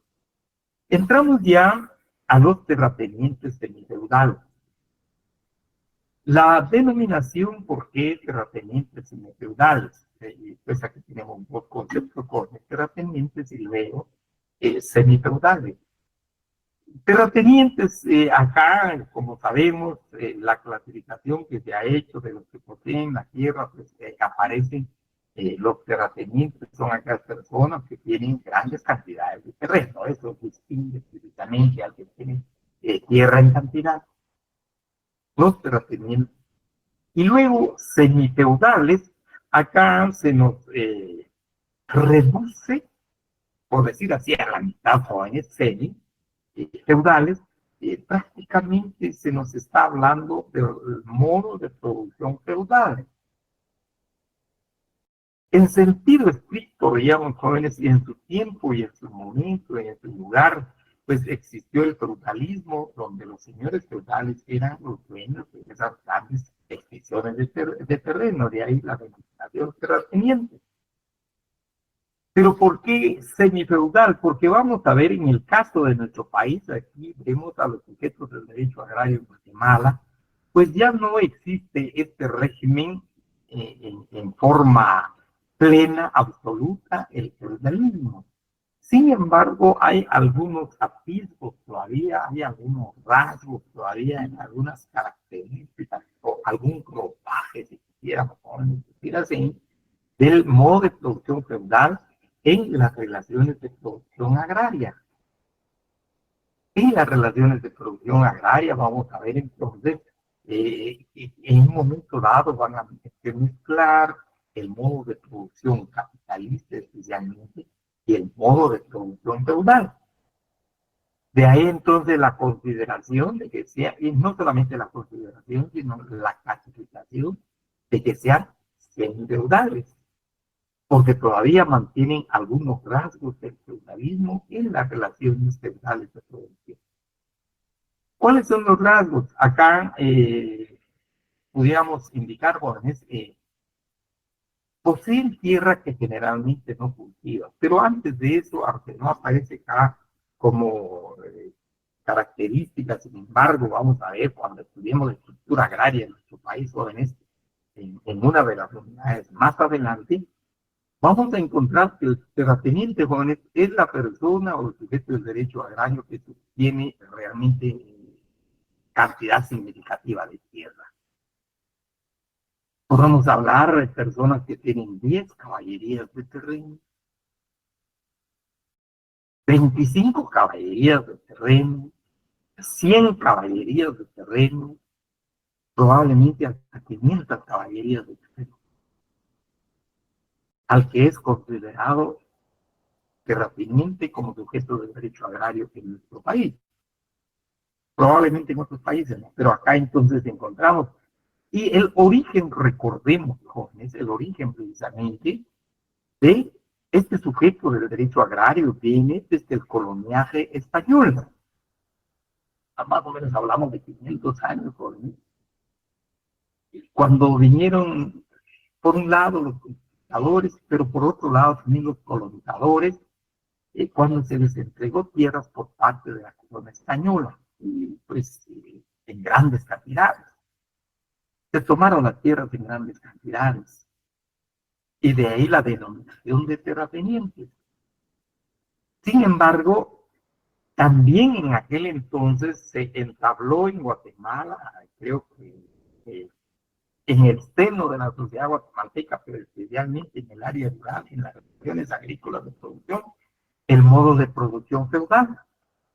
Entramos ya a los terratenientes semifeudales. La denominación, ¿por qué terratenientes semifeudales? Pues aquí tenemos dos conceptos, terratenientes y luego semifeudales. Terratenientes, acá, como sabemos, la clasificación que se ha hecho de los que poseen la tierra, pues aparecen los terratenientes, son aquellas personas que tienen grandes cantidades de terreno. Eso distingue precisamente al que tiene tierra en cantidad. Los terratenientes. Y luego, semifeudales, acá se nos reduce, por decir así, a la mitad, jóvenes, semi, feudales, prácticamente se nos está hablando del modo de producción feudal. En sentido estricto, veíamos jóvenes, y en su tiempo y en su momento, y en su lugar, pues existió el feudalismo, donde los señores feudales eran los dueños de esas grandes extensiones de terreno, de ahí la denominación terrateniente. Pero ¿por qué semifeudal? Porque vamos a ver en el caso de nuestro país, aquí vemos a los sujetos del derecho agrario en Guatemala, pues ya no existe este régimen en forma plena, absoluta, el feudalismo. Sin embargo, hay algunos atisbos todavía, hay algunos rasgos todavía en algunas características, o algún ropaje, si quisiéramos decir así, del modo de producción feudal en las relaciones de producción agraria. En las relaciones de producción agraria vamos a ver entonces, en un momento dado van a mezclar el modo de producción capitalista especialmente y el modo de producción feudal. De ahí entonces la consideración de que sea, y no solamente la consideración, sino la clasificación de que sean semifeudales, porque todavía mantienen algunos rasgos del feudalismo en las relaciones feudales de producción. ¿Cuáles son los rasgos? Acá pudiéramos indicar, jóvenes, poseen tierra que generalmente no cultiva, pero antes de eso, aunque no aparece acá como características, sin embargo, vamos a ver cuando estudiemos la estructura agraria en nuestro país, jóvenes, en una de las unidades más adelante, vamos a encontrar que el terrateniente, jóvenes, es la persona o el sujeto del derecho agrario que tiene realmente cantidad significativa de tierra. Podemos hablar de personas que tienen 10 caballerías de terreno, 25 caballerías de terreno, 100 caballerías de terreno, probablemente hasta 500 caballerías de terreno, al que es considerado terrateniente como sujeto de derecho agrario en nuestro país. Probablemente en otros países, ¿no? Pero acá entonces encontramos. Y el origen, recordemos, jóvenes, el origen precisamente de este sujeto del derecho agrario viene desde el coloniaje español. Más o menos hablamos de 500 años, jóvenes. Cuando vinieron, por un lado, los conquistadores, pero por otro lado también los colonizadores, cuando se les entregó tierras por parte de la corona española, y pues en grandes cantidades. Se tomaron las tierras en grandes cantidades, y de ahí la denominación de terratenientes. Sin embargo, también en aquel entonces se entabló en Guatemala, creo que en el seno de la sociedad guatemalteca, pero especialmente en el área rural, en las regiones agrícolas de producción, el modo de producción feudal.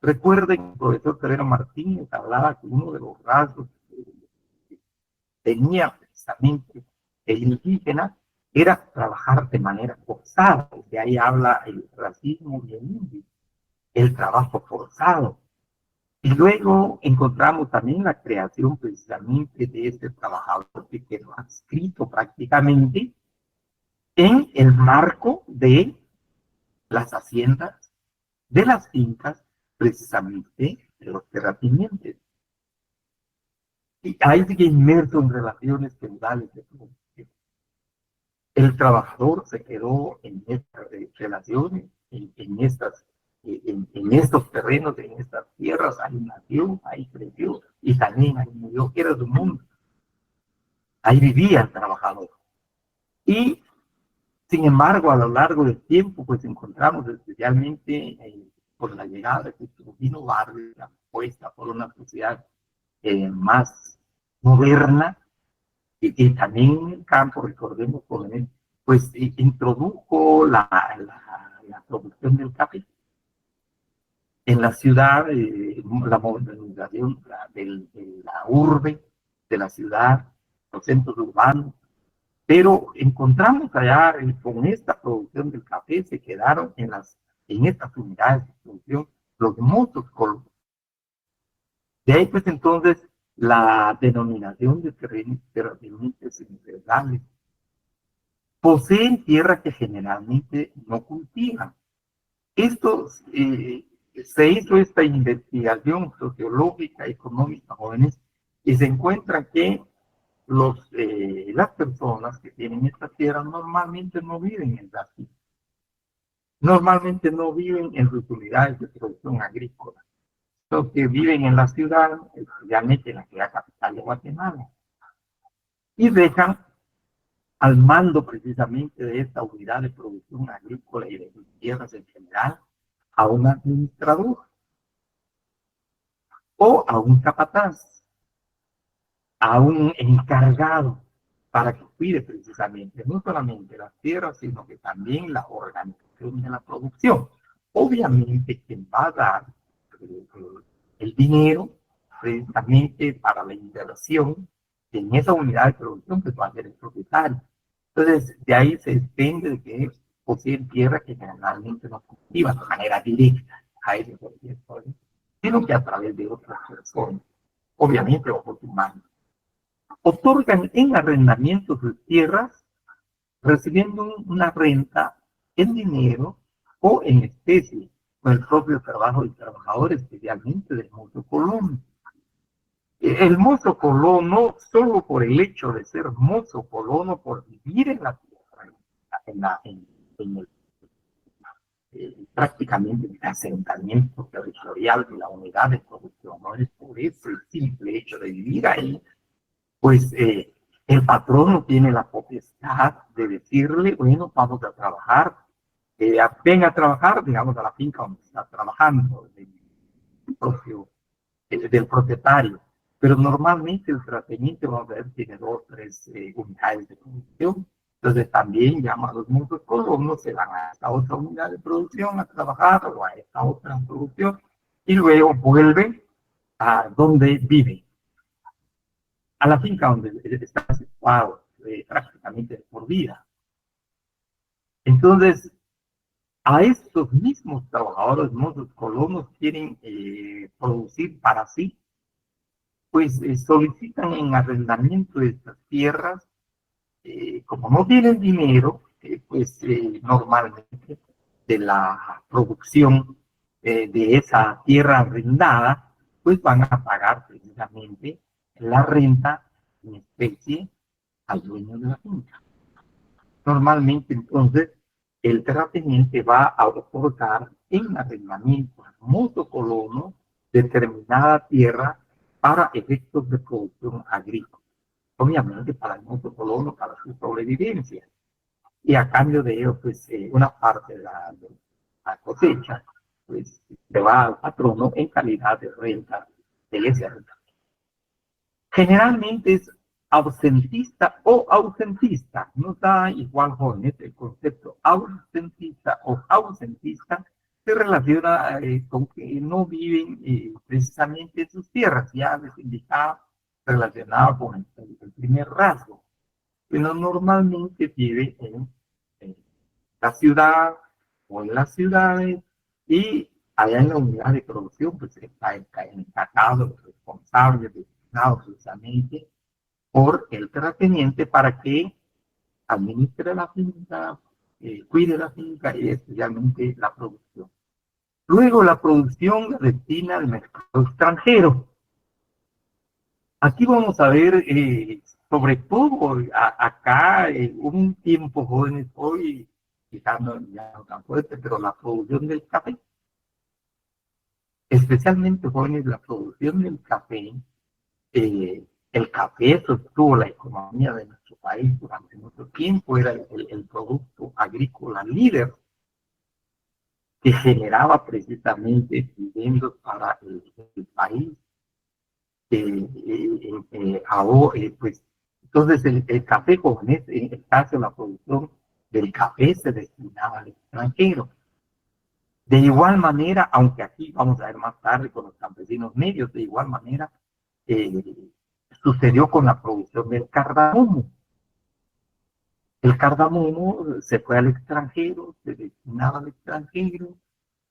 Recuerden, el profesor Terero Martínez hablaba que uno de los rasgos que tenía precisamente el indígena era trabajar de manera forzada. De ahí habla el racismo y el trabajo forzado. Y luego encontramos también la creación precisamente de este trabajador que quedó adscrito prácticamente en el marco de las haciendas, de las fincas, precisamente de los terratenientes. Y ahí sigue inmerso en relaciones feudales de producción. El trabajador se quedó en estas relaciones, en estos terrenos, en estas tierras, ahí nació, ahí creció y también ahí murió, era su mundo. Ahí vivía el trabajador. Y sin embargo, a lo largo del tiempo, pues encontramos especialmente por la llegada de Trujillo Barrio, la apuesta por una sociedad más moderna, y también en el campo, recordemos, pues introdujo la producción del café. En la ciudad, la modernización de la urbe, de la ciudad, los centros urbanos, pero encontramos allá con esta producción del café, se quedaron en estas unidades de producción los mozos colonos. De ahí pues entonces la denominación de terratenientes integrales. Poseen tierra que generalmente no cultivan. Esto se hizo esta investigación sociológica, económica, jóvenes, y se encuentra que las personas que tienen estas tierras normalmente no viven en las ciudades, normalmente no viven en sus unidades de producción agrícola, los que viven en la ciudad, especialmente en la ciudad capital de Guatemala, y dejan al mando precisamente de esta unidad de producción agrícola y de sus tierras en general a un administrador o a un capataz, a un encargado para que cuide precisamente no solamente las tierras, sino que también la organización de la producción. Obviamente quien va a dar eh, el dinero precisamente para la inversión en esa unidad de producción, pues va a ser el propietario. Entonces, de ahí se depende de que poseen tierra que generalmente no cultivan de manera directa a ese proyecto, sino que a través de otras personas, obviamente ojos humanos. Otorgan en arrendamiento sus tierras recibiendo una renta en dinero o en especie, con el propio trabajo del trabajador, especialmente del mozo colono. El mozo colono, solo por el hecho de ser mozo colono, por vivir en la tierra, en el, prácticamente el asentamiento territorial de la unidad de producción, ¿no? Es por eso el simple hecho de vivir ahí, pues el patrón no tiene la potestad de decirle, bueno, vamos a trabajar, ven a trabajar, digamos, a la finca donde está trabajando, del propietario. Pero normalmente el tratamiento, vamos a ver, tiene 2 o 3 unidades de producción. Entonces también llama a los muchos colonos, se van a esta otra unidad de producción a trabajar o a esta otra producción y luego vuelven a donde vive, a la finca donde está situado prácticamente por vida. Entonces, a estos mismos trabajadores, nuestros colonos quieren producir para sí, pues solicitan en arrendamiento de estas tierras, como no tienen dinero, pues normalmente de la producción de esa tierra arrendada, pues van a pagar precisamente la renta en especie al dueño de la finca. Normalmente, entonces, el terrateniente va a otorgar en arrendamiento al mozo colono determinada tierra para efectos de producción agrícola. Obviamente para el mozo colono, para su sobrevivencia. Y a cambio de ello, pues una parte de la cosecha, pues se va al patrono en calidad de renta de ese arrendamiento. Generalmente es ausentista o ausentista, no da igual jóvenes, el concepto ausentista o ausentista se relaciona con que no viven precisamente en sus tierras, ya les indicaba relacionado con el primer rasgo, pero normalmente vive en la ciudad o en las ciudades y allá en la unidad de producción pues está encargado, el responsable, designado precisamente por el terrateniente para que administre la finca, cuide la finca y especialmente la producción. Luego la producción la destina al mercado extranjero. Aquí vamos a ver, sobre todo acá, un tiempo jóvenes hoy, quizás no, ya no tan fuerte, pero la producción del café, especialmente jóvenes, la producción del café, el café sostuvo la economía de nuestro país durante mucho tiempo, era el producto agrícola líder que generaba precisamente dividendos para el país. Pues, entonces el café joven, en el caso de la producción del café, se destinaba al extranjero. De igual manera, aunque aquí vamos a ver más tarde con los campesinos medios, de igual manera eh, sucedió con la producción del cardamomo. El cardamomo se fue al extranjero, se destinaba al extranjero,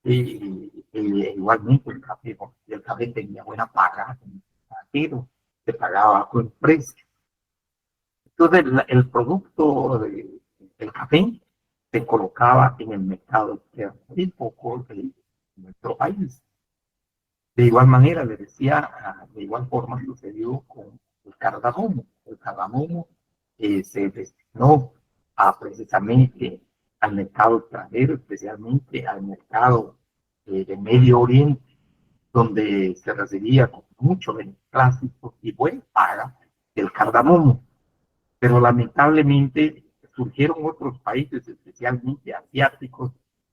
igualmente el café tenía buena paga en el extranjero, se pagaba bajo el precio. Entonces el producto del café se colocaba en el mercado externo y poco de nuestro país. De igual manera, le decía, de igual forma sucedió con el cardamomo. El cardamomo se destinó precisamente al mercado extranjero, especialmente al mercado de Medio Oriente, donde se recibía con mucho beneplácito y buena paga el cardamomo. Pero lamentablemente surgieron otros países, especialmente asiáticos,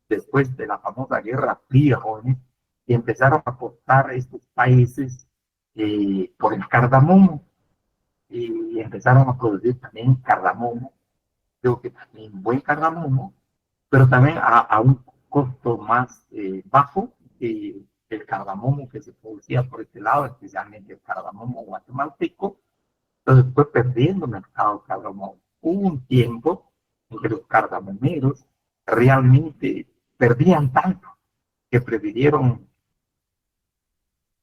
después de la famosa Guerra Fría, jóvenes, y empezaron a apostar estos países por el cardamomo y empezaron a producir también cardamomo, creo que también buen cardamomo, pero también a un costo más bajo que el cardamomo que se producía por este lado, especialmente el cardamomo guatemalteco. Entonces fue perdiendo mercado cardamomo. Hubo un tiempo en que los cardamomeros realmente perdían tanto que prefirieron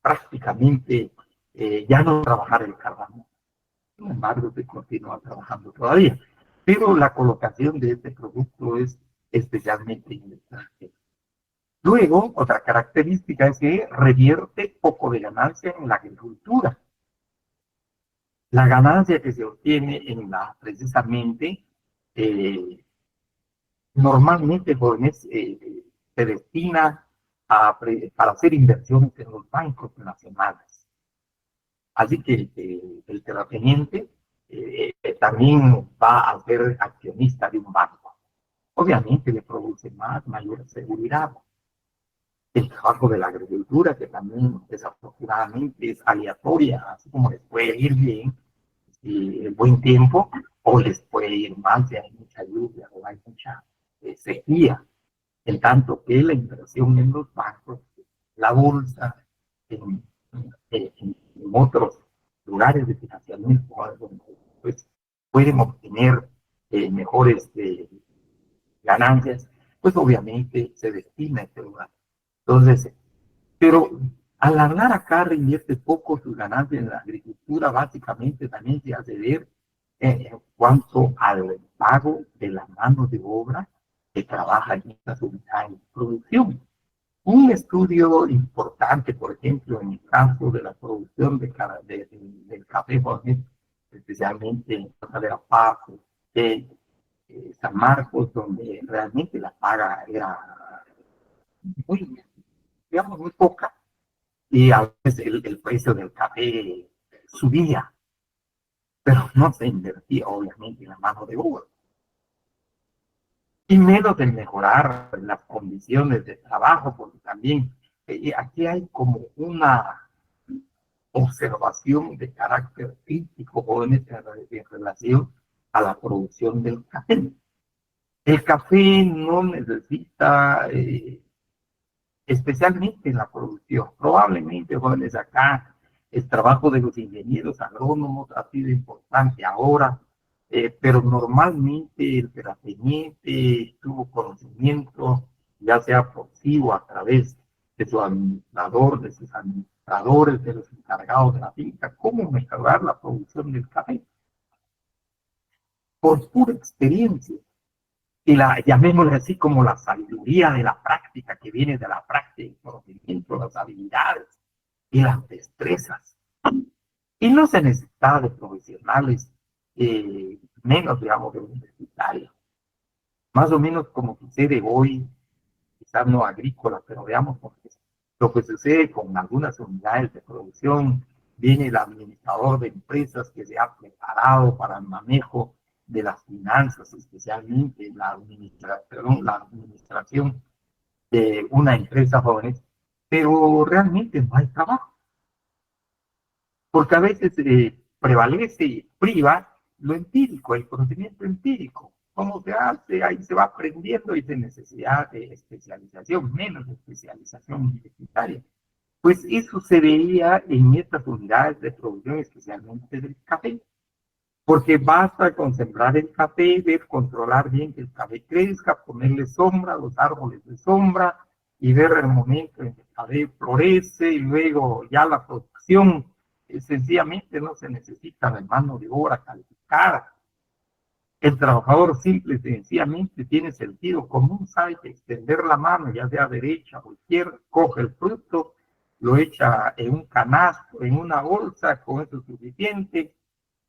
prácticamente ya no trabajar el cardamomo. Sin embargo, se continúa trabajando todavía. Pero la colocación de este producto es especialmente en el extranjero. Luego, otra característica es que revierte poco de ganancia en la agricultura. La ganancia que se obtiene precisamente, normalmente, jóvenes, se destina para hacer inversiones en los bancos nacionales. Así que el terrateniente también va a ser accionista de un banco. Obviamente le produce mayor seguridad. El trabajo de la agricultura, que también desafortunadamente es aleatoria, así como les puede ir bien y buen tiempo, o les puede ir mal si hay mucha lluvia o hay mucha sequía. En tanto que la inversión en los bancos, la bolsa, en en otros lugares de financiamiento, donde pues, pueden obtener mejores ganancias, pues obviamente se destina a este lugar. Entonces, pero al hablar acá reinvierte poco sus ganancias en la agricultura, básicamente también se hace ver en cuanto al pago de la mano de obra que trabaja en esta unidades de producción. Un estudio importante, por ejemplo, en el caso de la producción del café, especialmente en Costa de la Paz, de San Marcos, donde realmente la paga era muy, digamos, muy poca, y a veces el precio del café subía, pero no se invertía obviamente en la mano de obra. Y menos en mejorar las condiciones de trabajo, porque también aquí hay como una observación de carácter crítico en relación a la producción del café. El café no necesita especialmente en la producción. Probablemente, jóvenes, acá el trabajo de los ingenieros agrónomos ha sido importante ahora, pero normalmente el terrateniente tuvo conocimiento, ya sea por sí o a través de su administrador, de sus administradores, de los encargados de la finca, cómo mejorar la producción del café. Por pura experiencia y llamémosle así como la sabiduría de la práctica, que viene de la práctica, el conocimiento, las habilidades y las destrezas. Y no se necesita de profesionales, menos, digamos, de universitarios. Más o menos como sucede hoy, quizás no agrícola, pero veamos lo que sucede con algunas unidades de producción. Viene el administrador de empresas que se ha preparado para el manejo de las finanzas, especialmente la administración de una empresa joven, pero realmente no hay trabajo, porque a veces prevalece y priva lo empírico, el conocimiento empírico. ¿Cómo se hace? Ahí se va aprendiendo y de necesidad de especialización, menos especialización universitaria. Pues eso se veía en estas unidades de producción, especialmente del café, porque basta con sembrar el café, ver, controlar bien que el café crezca, ponerle sombra a los árboles de sombra y ver el momento en que el café florece y luego ya la producción. Sencillamente no se necesita de mano de obra calificada. El trabajador simple y sencillamente tiene sentido común, sabe que extender la mano, ya sea derecha o izquierda, coge el fruto, lo echa en un canasto, en una bolsa, con eso es suficiente,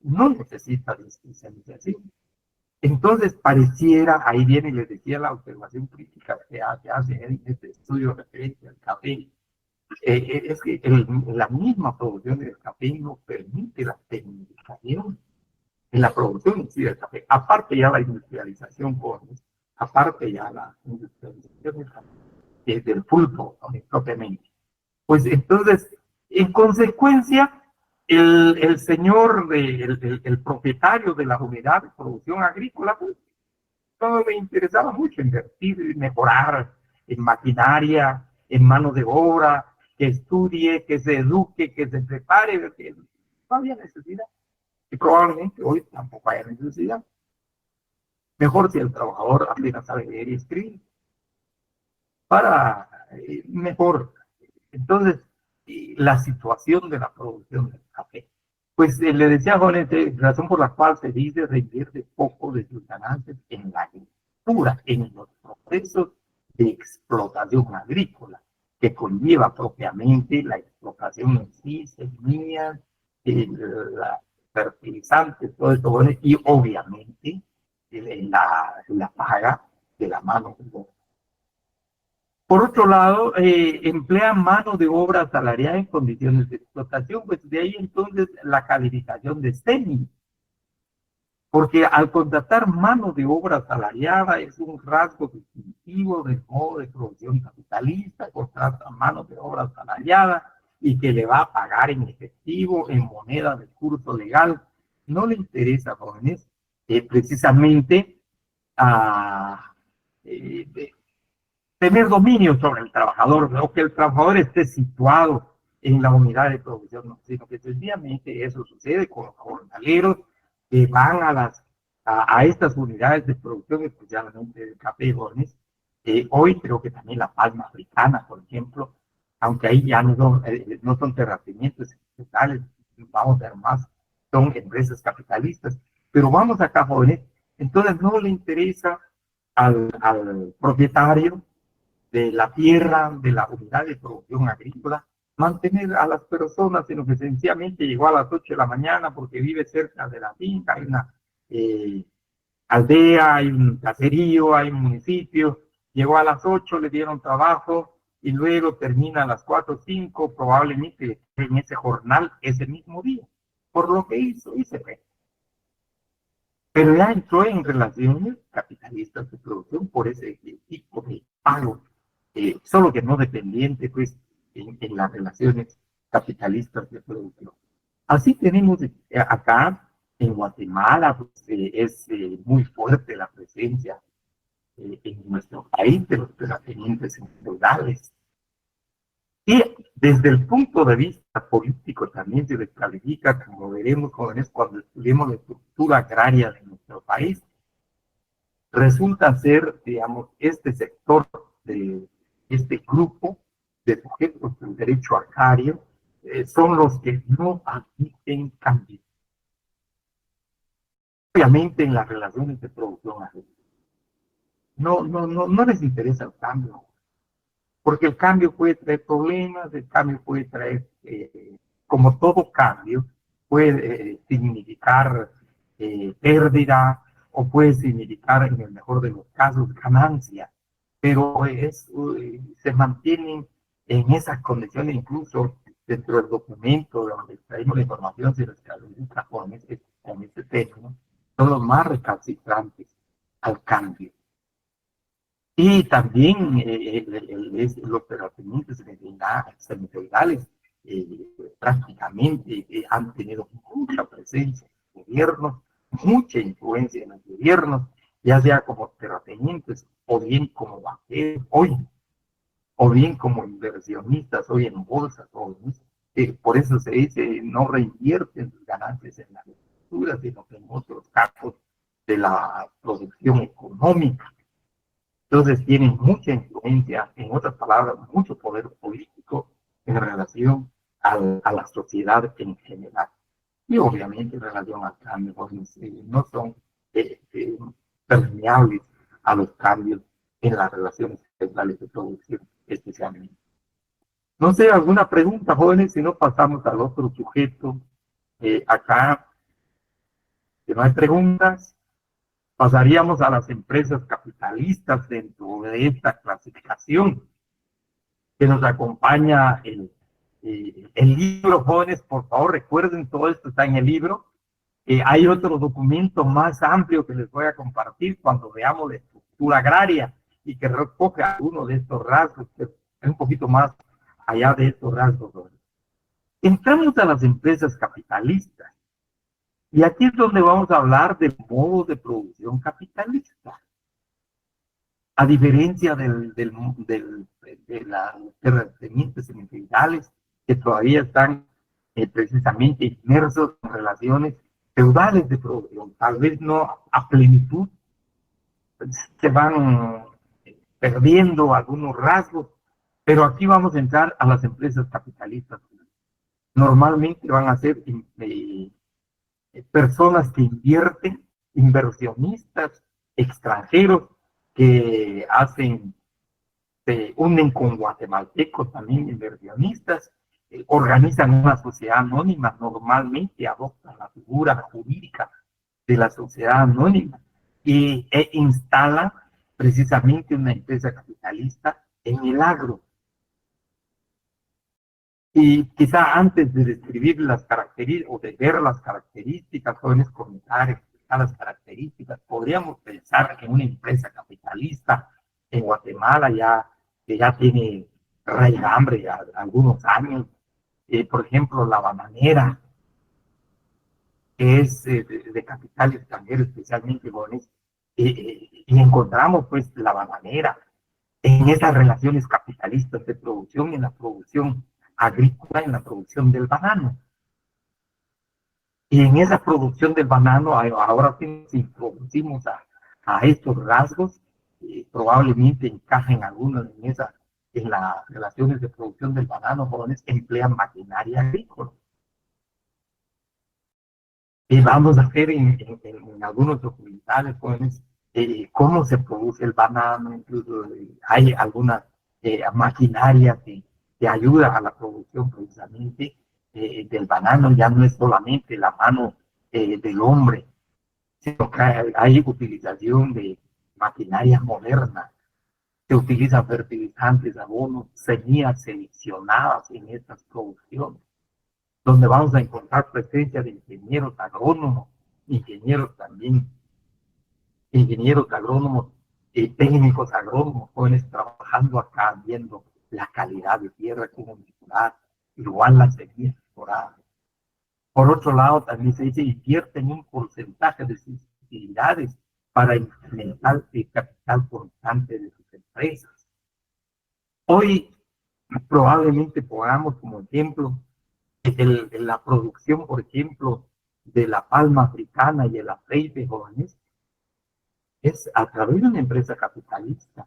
no necesita de especialización. Entonces pareciera, ahí viene, les decía, la observación crítica que hace en este estudio referente al café, es que la misma producción del café no permite la tecnificación en la producción en sí del café. Aparte ya la industrialización, aparte ya la industrialización del café, del pulpo propiamente. Pues entonces, en consecuencia, el señor, el propietario de la unidad de producción agrícola, pues no le interesaba mucho invertir, mejorar en maquinaria, en mano de obra, que estudie, que se eduque, que se prepare, porque no había necesidad. Y probablemente hoy tampoco haya necesidad. Mejor si el trabajador apenas sabe leer y escribir, para mejor. Entonces, la situación de la producción del café. Pues le decía a Juan, razón por la cual se dice reinvierte poco de sus ganancias en la agricultura, en los procesos de explotación agrícola, que conlleva propiamente la explotación en sí, semillas, la fertilizantes, todo esto, bueno, y obviamente la paga de la mano de obra. Por otro lado, emplea mano de obra asalariada en condiciones de explotación, pues de ahí entonces la calificación de SEMI, porque al contratar mano de obra asalariada es un rasgo distintivo del modo de producción capitalista, contrata mano de obra asalariada y que le va a pagar en efectivo, en moneda de curso legal. No le interesa, jóvenes, precisamente a tener dominio sobre el trabajador, o que el trabajador esté situado en la unidad de producción, no, sino que sencillamente eso sucede con los jornaleros que van a estas unidades de producción, especialmente de café y jóvenes. Hoy creo que también la palma africana, por ejemplo, aunque ahí ya no son terratenientes estatales, vamos a ver más, son empresas capitalistas, pero vamos acá jóvenes, entonces no le interesa al propietario de la tierra, de la unidad de producción agrícola, mantener a las personas, sino que sencillamente llegó a las 8 de la mañana porque vive cerca de la finca, hay una aldea, hay un caserío, hay un municipio, llegó a las 8, le dieron trabajo y luego termina a las 4 o 5, probablemente en ese jornal ese mismo día, por lo que hizo y se fue. Pero ya entró en relaciones capitalistas de producción por ese tipo de pago, solo que no dependiente, pues, en las relaciones capitalistas de producción. Así tenemos acá en Guatemala, pues, es muy fuerte la presencia en nuestro país de los terratenientes feudales. Y desde el punto de vista político también se descalifica, como veremos jóvenes cuando estudiemos la estructura agraria de nuestro país, resulta ser, digamos, este sector de este grupo de sujetos del derecho agrario son los que no admiten cambio. Obviamente en las relaciones de producción agrícola. No les interesa el cambio, porque el cambio puede traer problemas, el cambio puede traer, como todo cambio, puede significar pérdida o puede significar, en el mejor de los casos, ganancia, pero se mantienen en esas condiciones, incluso dentro del documento donde traemos la información, se les califica con este término, son los más recalcitrantes al cambio. Y también los terratenientes semifeudales prácticamente han tenido mucha presencia en los gobiernos, mucha influencia en los gobiernos, ya sea como terratenientes o bien como banqueros hoy, o bien como inversionistas hoy en bolsas. Por eso se dice no reinvierten sus ganancias en la agricultura, sino que en otros campos de la producción económica. Entonces tienen mucha influencia, en otras palabras, mucho poder político en relación a la sociedad en general. Y obviamente en relación al cambio, no son permeables a los cambios en las relaciones centrales de producción, especialmente. No sé, alguna pregunta, jóvenes, si no pasamos al otro sujeto. Acá, si no hay preguntas, pasaríamos a las empresas capitalistas dentro de esta clasificación que nos acompaña el libro. Jóvenes, por favor, recuerden, todo esto está en el libro. Hay otro documento más amplio que les voy a compartir cuando veamos la estructura agraria y que recoge algunos de estos rasgos, que es un poquito más allá de estos rasgos. Entramos a las empresas capitalistas. Y aquí es donde vamos a hablar del modo de producción capitalista. A diferencia de los terratenientes semifeudales que todavía están precisamente inmersos en relaciones feudales de producción, tal vez no a plenitud, se van perdiendo algunos rasgos, pero aquí vamos a entrar a las empresas capitalistas. Normalmente van a ser personas que invierten, inversionistas extranjeros que se unen con guatemaltecos también inversionistas, organizan una sociedad anónima, normalmente adoptan la figura jurídica de la sociedad anónima e instalan precisamente una empresa capitalista en el agro. Y quizá antes de describir las características o de ver las características, jóvenes comentar las características, podríamos pensar que una empresa capitalista en Guatemala que ya tiene raigambre ya algunos años, por ejemplo, la bananera, que es de capital extranjero, especialmente jóvenes, y encontramos pues la bananera en esas relaciones capitalistas de producción, en la producción agrícola en la producción del banano. Y en esa producción del banano, ahora sí nos introducimos a estos rasgos, probablemente encajen algunos en las relaciones de producción del banano, jóvenes emplean maquinaria agrícola. Y vamos a ver en algunos documentales, jóvenes, cómo se produce el banano, incluso hay alguna maquinaria que ayuda a la producción precisamente del banano, ya no es solamente la mano del hombre, sino que hay utilización de maquinaria moderna, se utilizan fertilizantes, abonos, semillas seleccionadas en estas producciones, donde vamos a encontrar presencia de ingenieros agrónomos, ingenieros también, ingenieros agrónomos, técnicos agrónomos, jóvenes trabajando acá, viendo la calidad de tierra, cómo mejorar, igual las semillas mejoradas. Por otro lado, también se dice invierte en un porcentaje de sus utilidades para incrementar el capital constante de sus empresas. Hoy probablemente pongamos como ejemplo la producción, por ejemplo, de la palma africana y el aceite, jóvenes, es a través de una empresa capitalista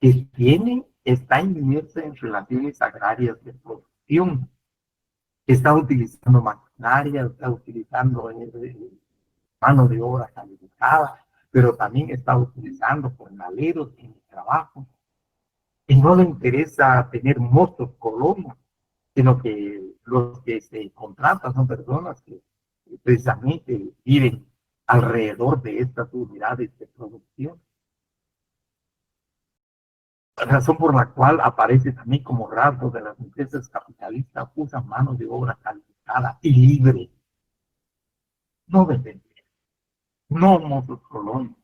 que está inmersa en relaciones agrarias de producción, está utilizando maquinaria, está utilizando mano de obra calificada, pero también está utilizando jornaleros en el trabajo. Y no le interesa tener mozos colonos, sino que los que se contratan son personas que precisamente viven alrededor de estas unidades de producción. La razón por la cual aparece también como rasgo de las empresas capitalistas, usan mano de obra calificada y libre, no venden, no mozos colonos,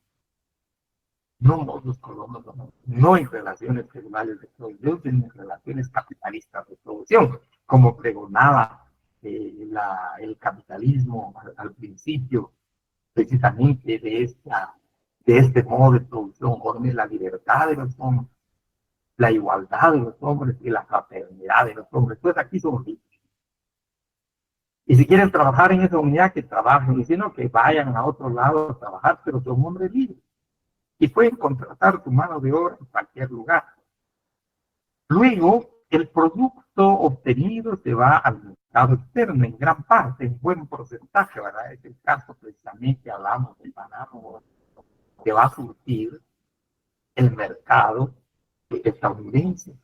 no mozos colonos, no en relaciones tribunales de producción, sino en relaciones capitalistas de producción, como pregonaba el capitalismo al principio, precisamente de este modo de producción, Jorge, la libertad de los hombres, la igualdad de los hombres y la fraternidad de los hombres. Pues aquí somos libres. Y si quieren trabajar en esa unidad, que trabajen, y si no, que vayan a otro lado a trabajar, pero son hombres libres. Y pueden contratar su mano de obra en cualquier lugar. Luego, el producto obtenido se va al mercado externo en gran parte, en buen porcentaje, ¿verdad? Es el caso precisamente, hablamos del banano, que va a surtir el mercado estadounidense,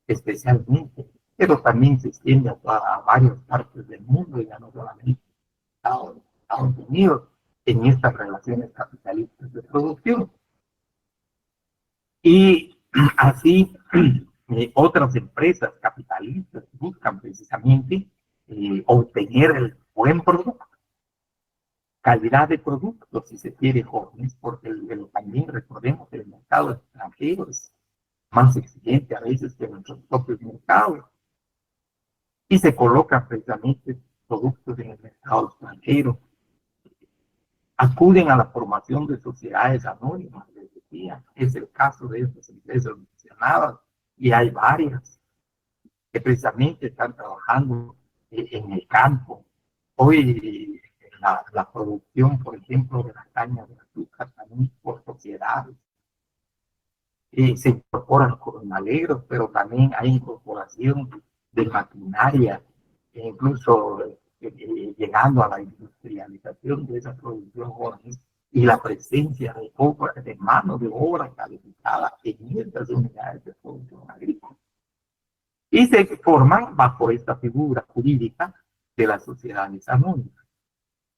especialmente, pero también se extiende a varias partes del mundo, ya no solamente Estados Unidos, en estas relaciones capitalistas de producción. Y así otras empresas capitalistas buscan precisamente obtener el buen producto, calidad de producto, si se quiere, jóvenes, porque también recordemos que el mercado extranjero es más exigente a veces que nuestros propios mercados, y se colocan precisamente productos en el mercado extranjero, acuden a la formación de sociedades anónimas, les decía, es el caso de estas empresas mencionadas, y hay varias que precisamente están trabajando en el campo. Hoy la producción, por ejemplo, de la caña de azúcar también por sociedades. Se incorporan jornaleros, pero también hay incorporación de maquinaria, e incluso llegando a la industrialización de esa producción jóvenes y la presencia de mano de obra calificada en estas unidades de producción agrícola. Y se forman bajo esta figura jurídica de las sociedades anónimas.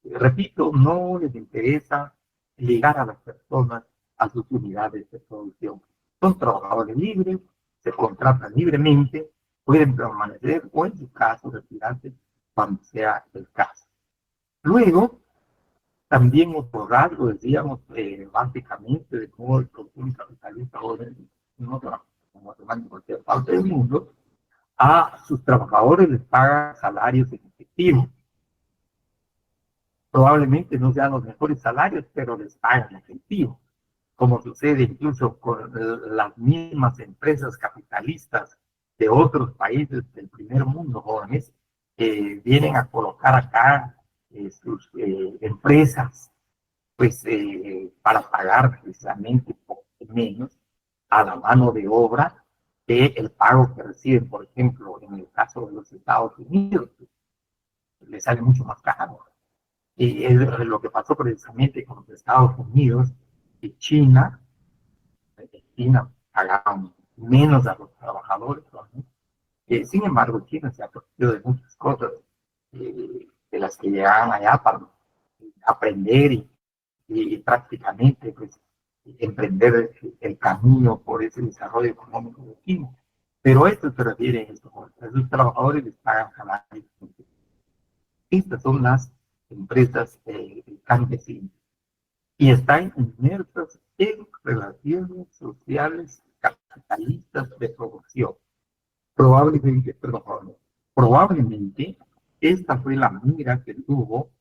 Repito, no les interesa ligar a las personas a sus unidades de producción. Son trabajadores libres, se contratan libremente, pueden permanecer o en su caso retirarse cuando sea el caso. Luego, también otro rasgo, decíamos, básicamente de cómo el productor capitalista no trabaja como en cualquier parte del mundo, a sus trabajadores les pagan salarios en efectivo. Probablemente no sean los mejores salarios, pero les pagan en efectivo, como sucede incluso con las mismas empresas capitalistas de otros países del primer mundo, jóvenes, vienen a colocar acá sus empresas, pues para pagar precisamente poco menos a la mano de obra que el pago que reciben, por ejemplo, en el caso de los Estados Unidos, pues, les sale mucho más caro. Y es lo que pasó precisamente con los Estados Unidos y China. En China pagaban menos a los trabajadores, ¿no? Sin embargo, China se ha protegido de muchas cosas de las que llegaban allá para aprender y prácticamente pues, emprender el camino por ese desarrollo económico de China. Pero esto se refiere a esto, a esos trabajadores les pagan salarios. Estas son las empresas campesinas y están inmersas en relaciones sociales capitalistas de producción. Probablemente esta fue la mira que tuvo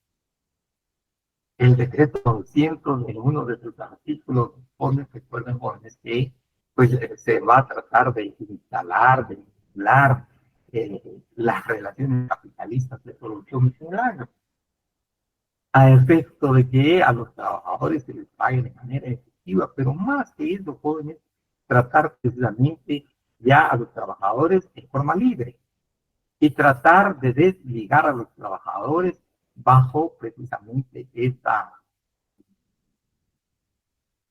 el decreto 200 en uno de sus artículos. Recuerden, jóvenes, que pues, se va a tratar de instalar, de vincular las relaciones capitalistas de producción general, a efecto de que a los trabajadores se les pague de manera efectiva, pero más que eso, jóvenes, tratar precisamente ya a los trabajadores en forma libre y tratar de desligar a los trabajadores bajo precisamente esta,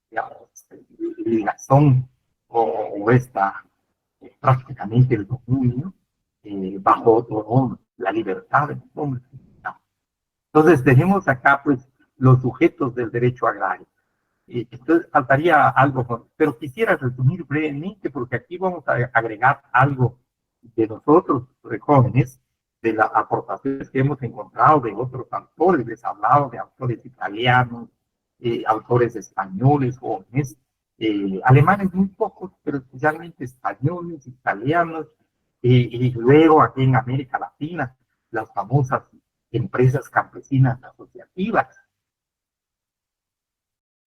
digamos, ligazón o esta prácticamente el dominio bajo otro hombre, la libertad de los hombres. Entonces tenemos acá pues los sujetos del derecho agrario. Entonces faltaría algo, pero quisiera resumir brevemente porque aquí vamos a agregar algo de nosotros, de jóvenes, de las aportaciones que hemos encontrado de otros autores. Les he hablado de autores italianos, autores españoles, jóvenes, alemanes muy pocos, pero especialmente españoles, italianos, y luego aquí en América Latina, las famosas empresas campesinas asociativas,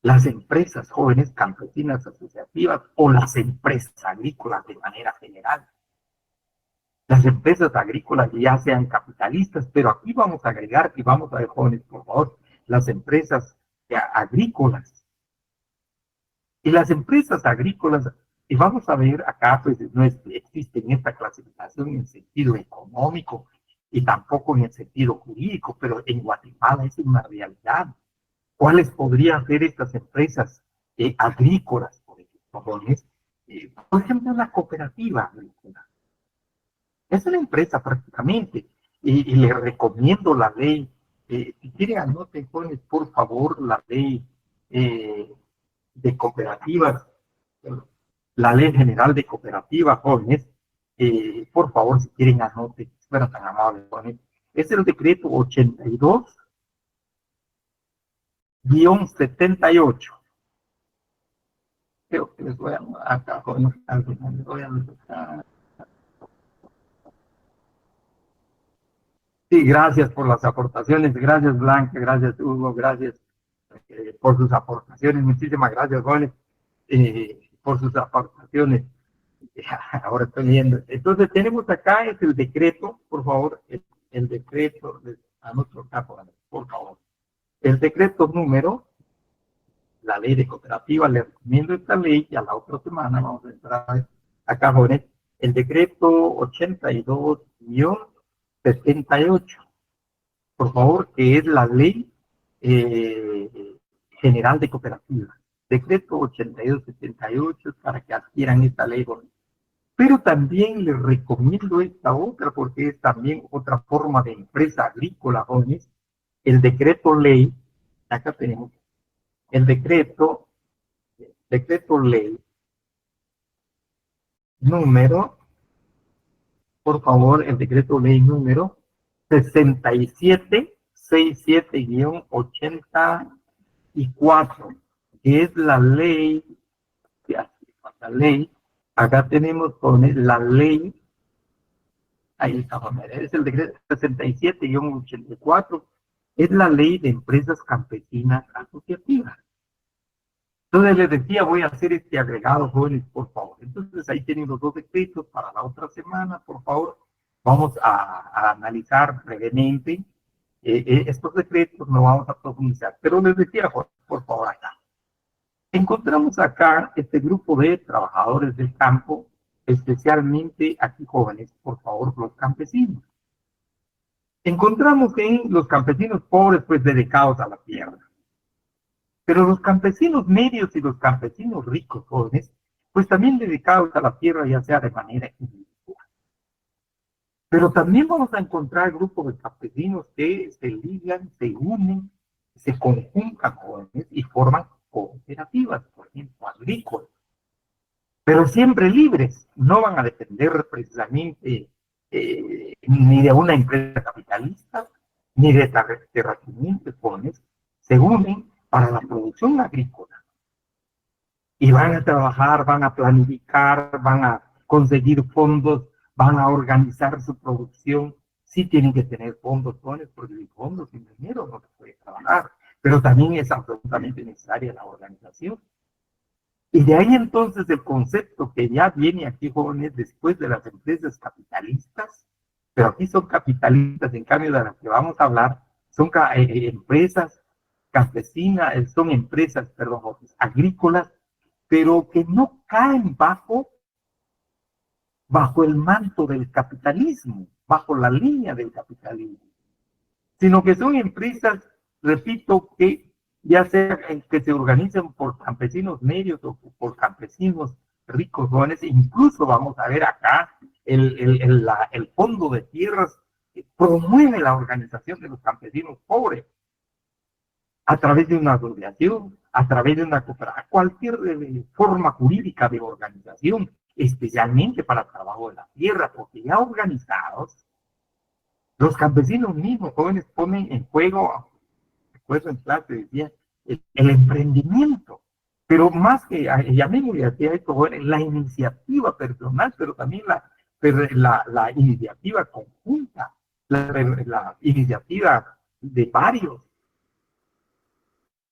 las empresas jóvenes campesinas asociativas o las empresas agrícolas de manera general. Las empresas agrícolas ya sean capitalistas, pero aquí vamos a agregar y vamos a ver, jóvenes, por favor, las empresas agrícolas. Y las empresas agrícolas, y vamos a ver acá, pues no existe en esta clasificación en sentido económico y tampoco en el sentido jurídico, pero en Guatemala es una realidad. ¿Cuáles podrían ser estas empresas agrícolas, por ejemplo? Por ejemplo, la cooperativa agrícola. Es una empresa prácticamente, y le recomiendo la ley. Si quieren, anoten, jóvenes, por favor, la ley de cooperativas, la ley general de cooperativas, jóvenes. Por favor, si quieren, anoten, fueran tan amables, jóvenes. Es el decreto 82-78. Creo que les voy a acá, jóvenes, les voy a anotar. Sí, gracias por las aportaciones, gracias Blanca, gracias Hugo, gracias por sus aportaciones, muchísimas gracias, jóvenes, por sus aportaciones. Ahora estoy leyendo. Entonces tenemos acá es el decreto, por favor, el decreto, a nuestro capo, por favor. El decreto número, la ley de cooperativa, le recomiendo esta ley y a la otra semana vamos a entrar acá, jóvenes, el decreto 82-78, por favor, que es la ley general de cooperativas. Decreto 82-78 para que adquieran esta ley, jóvenes. Pero también les recomiendo esta otra porque es también otra forma de empresa agrícola, jóvenes. El decreto ley, acá tenemos el decreto ley número, por favor, el decreto ley número 6767-84, que es la ley, acá tenemos la ley. Ahí está, es el decreto 67-84, es la ley de empresas campesinas asociativas. Entonces les decía, voy a hacer este agregado, jóvenes, por favor. Entonces ahí tienen los dos decretos para la otra semana, por favor. Vamos a analizar brevemente estos decretos, no vamos a profundizar. Pero les decía, por favor, acá. Encontramos acá este grupo de trabajadores del campo, especialmente aquí jóvenes, por favor, los campesinos. Encontramos en los campesinos pobres, pues dedicados a la tierra. Pero los campesinos medios y los campesinos ricos, jóvenes, pues también dedicados a la tierra, ya sea de manera individual. Pero también vamos a encontrar grupos de campesinos que se ligan, se unen, se conjuntan, jóvenes, y forman cooperativas, por ejemplo, agrícolas. Pero siempre libres, no van a depender precisamente ni de una empresa capitalista, ni de terratenientes, jóvenes, se unen para la producción agrícola y van a trabajar, van a planificar, van a conseguir fondos, van a organizar su producción. Sí tienen que tener fondos, jóvenes, porque sin fondos, sin dinero no se puede trabajar, pero también es absolutamente necesaria la organización. Y de ahí entonces el concepto que ya viene aquí, jóvenes, después de las empresas capitalistas, pero aquí son capitalistas, en cambio de las que vamos a hablar, son empresas campesinas, son empresas, perdón, jóvenes, agrícolas, pero que no caen bajo el manto del capitalismo, bajo la línea del capitalismo, sino que son empresas, repito, que ya sea que se organizan por campesinos medios o por campesinos ricos, jóvenes, incluso vamos a ver acá el Fondo de Tierras promueve la organización de los campesinos pobres a través de una asociación, a través de una cooperativa, cualquier forma jurídica de organización, especialmente para el trabajo de la tierra, porque ya organizados, los campesinos mismos, jóvenes, ponen en juego, recuerdo en clase, decía, el emprendimiento, pero más que, llamémosle así a esto, jóvenes, la iniciativa personal, pero también la iniciativa conjunta, la iniciativa de varios,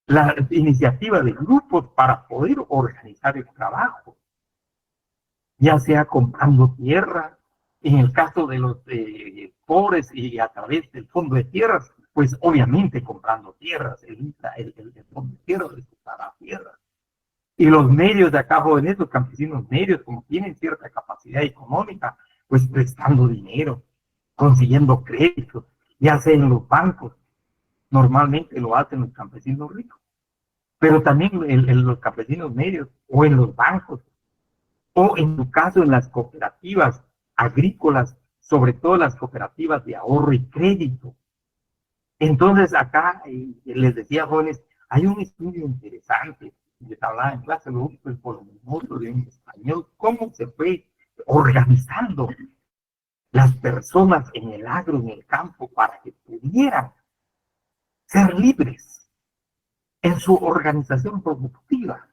la iniciativa de grupos para poder organizar el trabajo, ya sea comprando tierra, en el caso de los pobres y a través del fondo de tierras, pues obviamente comprando tierras, el fondo de tierras es para tierras. Y los medios de acá, jóvenes, los campesinos medios, como tienen cierta capacidad económica, pues prestando dinero, consiguiendo créditos, ya sea en los bancos, normalmente lo hacen los campesinos ricos, pero también en los campesinos medios o en los bancos, o en tu caso en las cooperativas agrícolas, sobre todo las cooperativas de ahorro y crédito. Entonces acá les decía, jóvenes, hay un estudio interesante, les hablaba en clase, lo único es por lo de en español, cómo se fue organizando las personas en el agro, en el campo, para que pudieran ser libres en su organización productiva,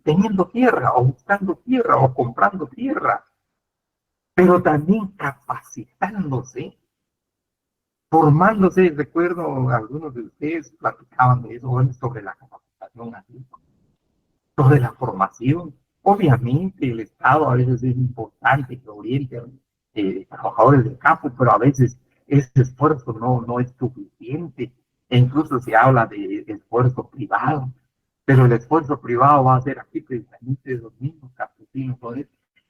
teniendo tierra o buscando tierra o comprando tierra, pero también capacitándose, formándose. Recuerdo algunos de ustedes platicaban de eso, sobre la capacitación agrícola, sobre la formación. Obviamente el Estado a veces es importante que oriente a trabajadores del campo, pero a veces ese esfuerzo no es suficiente. E incluso se habla de esfuerzo privado, pero el esfuerzo privado va a ser aquí precisamente de los mismos campesinos,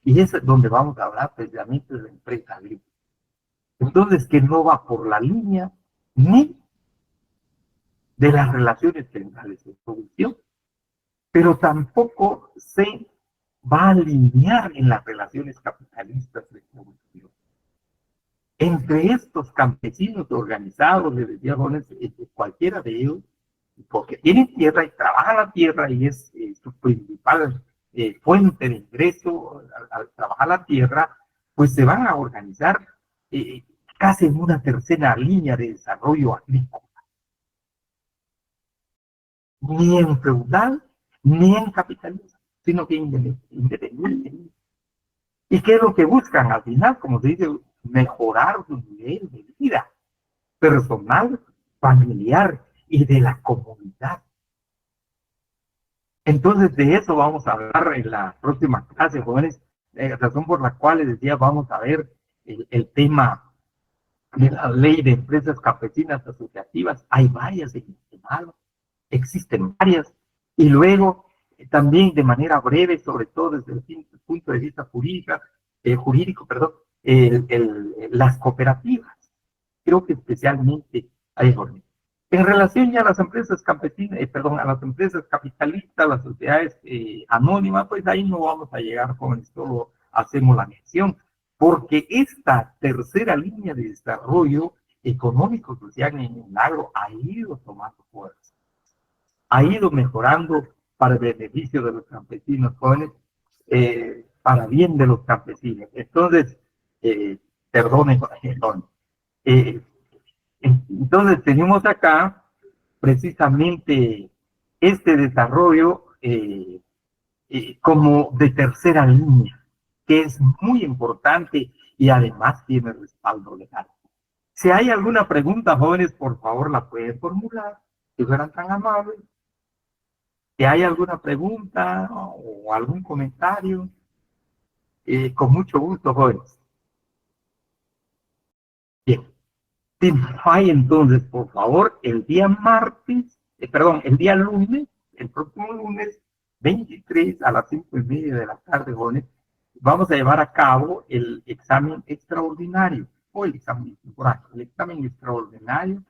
y es donde vamos a hablar precisamente de la empresa agrícola. Entonces, que no va por la línea ni de las relaciones centrales de producción, pero tampoco se va a alinear en las relaciones capitalistas de producción. Entre estos campesinos organizados, les decía, cualquiera de ellos, porque tienen tierra y trabajan la tierra y es su principal fuente de ingreso al trabajar la tierra, pues se van a organizar casi en una tercera línea de desarrollo agrícola. Ni en feudal, ni en capitalismo, sino que independiente. ¿Y qué es lo que buscan? Al final, como se dice, mejorar su nivel de vida personal, familiar y de la comunidad. Entonces, de eso vamos a hablar en la próxima clase, jóvenes. Razón por la cual les decía, vamos a ver el tema de la ley de empresas campesinas asociativas. Hay varias en Guatemala, existen varias. Y luego, también de manera breve, sobre todo desde el punto de vista jurídico, perdón, las cooperativas. Creo que especialmente hay jóvenes. En relación ya a las empresas campesinas, perdón, a las empresas capitalistas, las sociedades anónimas, pues ahí no vamos a llegar, jóvenes, solo hacemos la mención, porque esta tercera línea de desarrollo económico social en el agro ha ido tomando fuerza, ha ido mejorando para el beneficio de los campesinos jóvenes, para bien de los campesinos. Entonces, perdonen, entonces tenemos acá precisamente este desarrollo como de tercera línea, que es muy importante y además tiene respaldo legal. Si hay alguna pregunta, jóvenes, por favor la pueden formular, si fueran tan amables. Si hay alguna pregunta o algún comentario, con mucho gusto, jóvenes. Bien. Si no hay, entonces, por favor, el día el día lunes, el próximo lunes, 23 a las 5:30 de la tarde, jóvenes, vamos a llevar a cabo el examen extraordinario, o el examen temporal, el examen extraordinario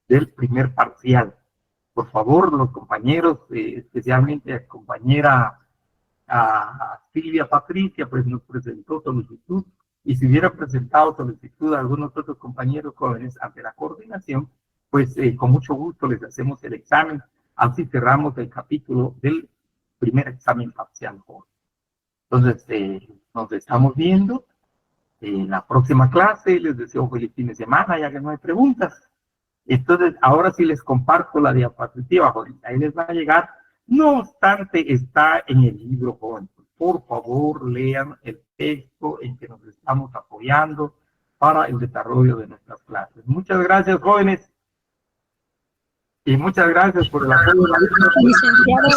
del primer parcial. Por favor, los compañeros, especialmente la compañera Silvia Patricia, pues nos presentó solicitud, y si hubiera presentado solicitud a algunos otros compañeros jóvenes ante la coordinación, pues con mucho gusto les hacemos el examen. Así cerramos el capítulo del primer examen parcial joven. Entonces, nos estamos viendo en la próxima clase. Les deseo feliz fin de semana, ya que no hay preguntas. Entonces, ahora sí les comparto la diapositiva, joven. Ahí les va a llegar. No obstante, está en el libro, joven. Por favor, lean el texto en que nos estamos apoyando para el desarrollo de nuestras clases. Muchas gracias, jóvenes. Y muchas gracias por el apoyo. Licenciado,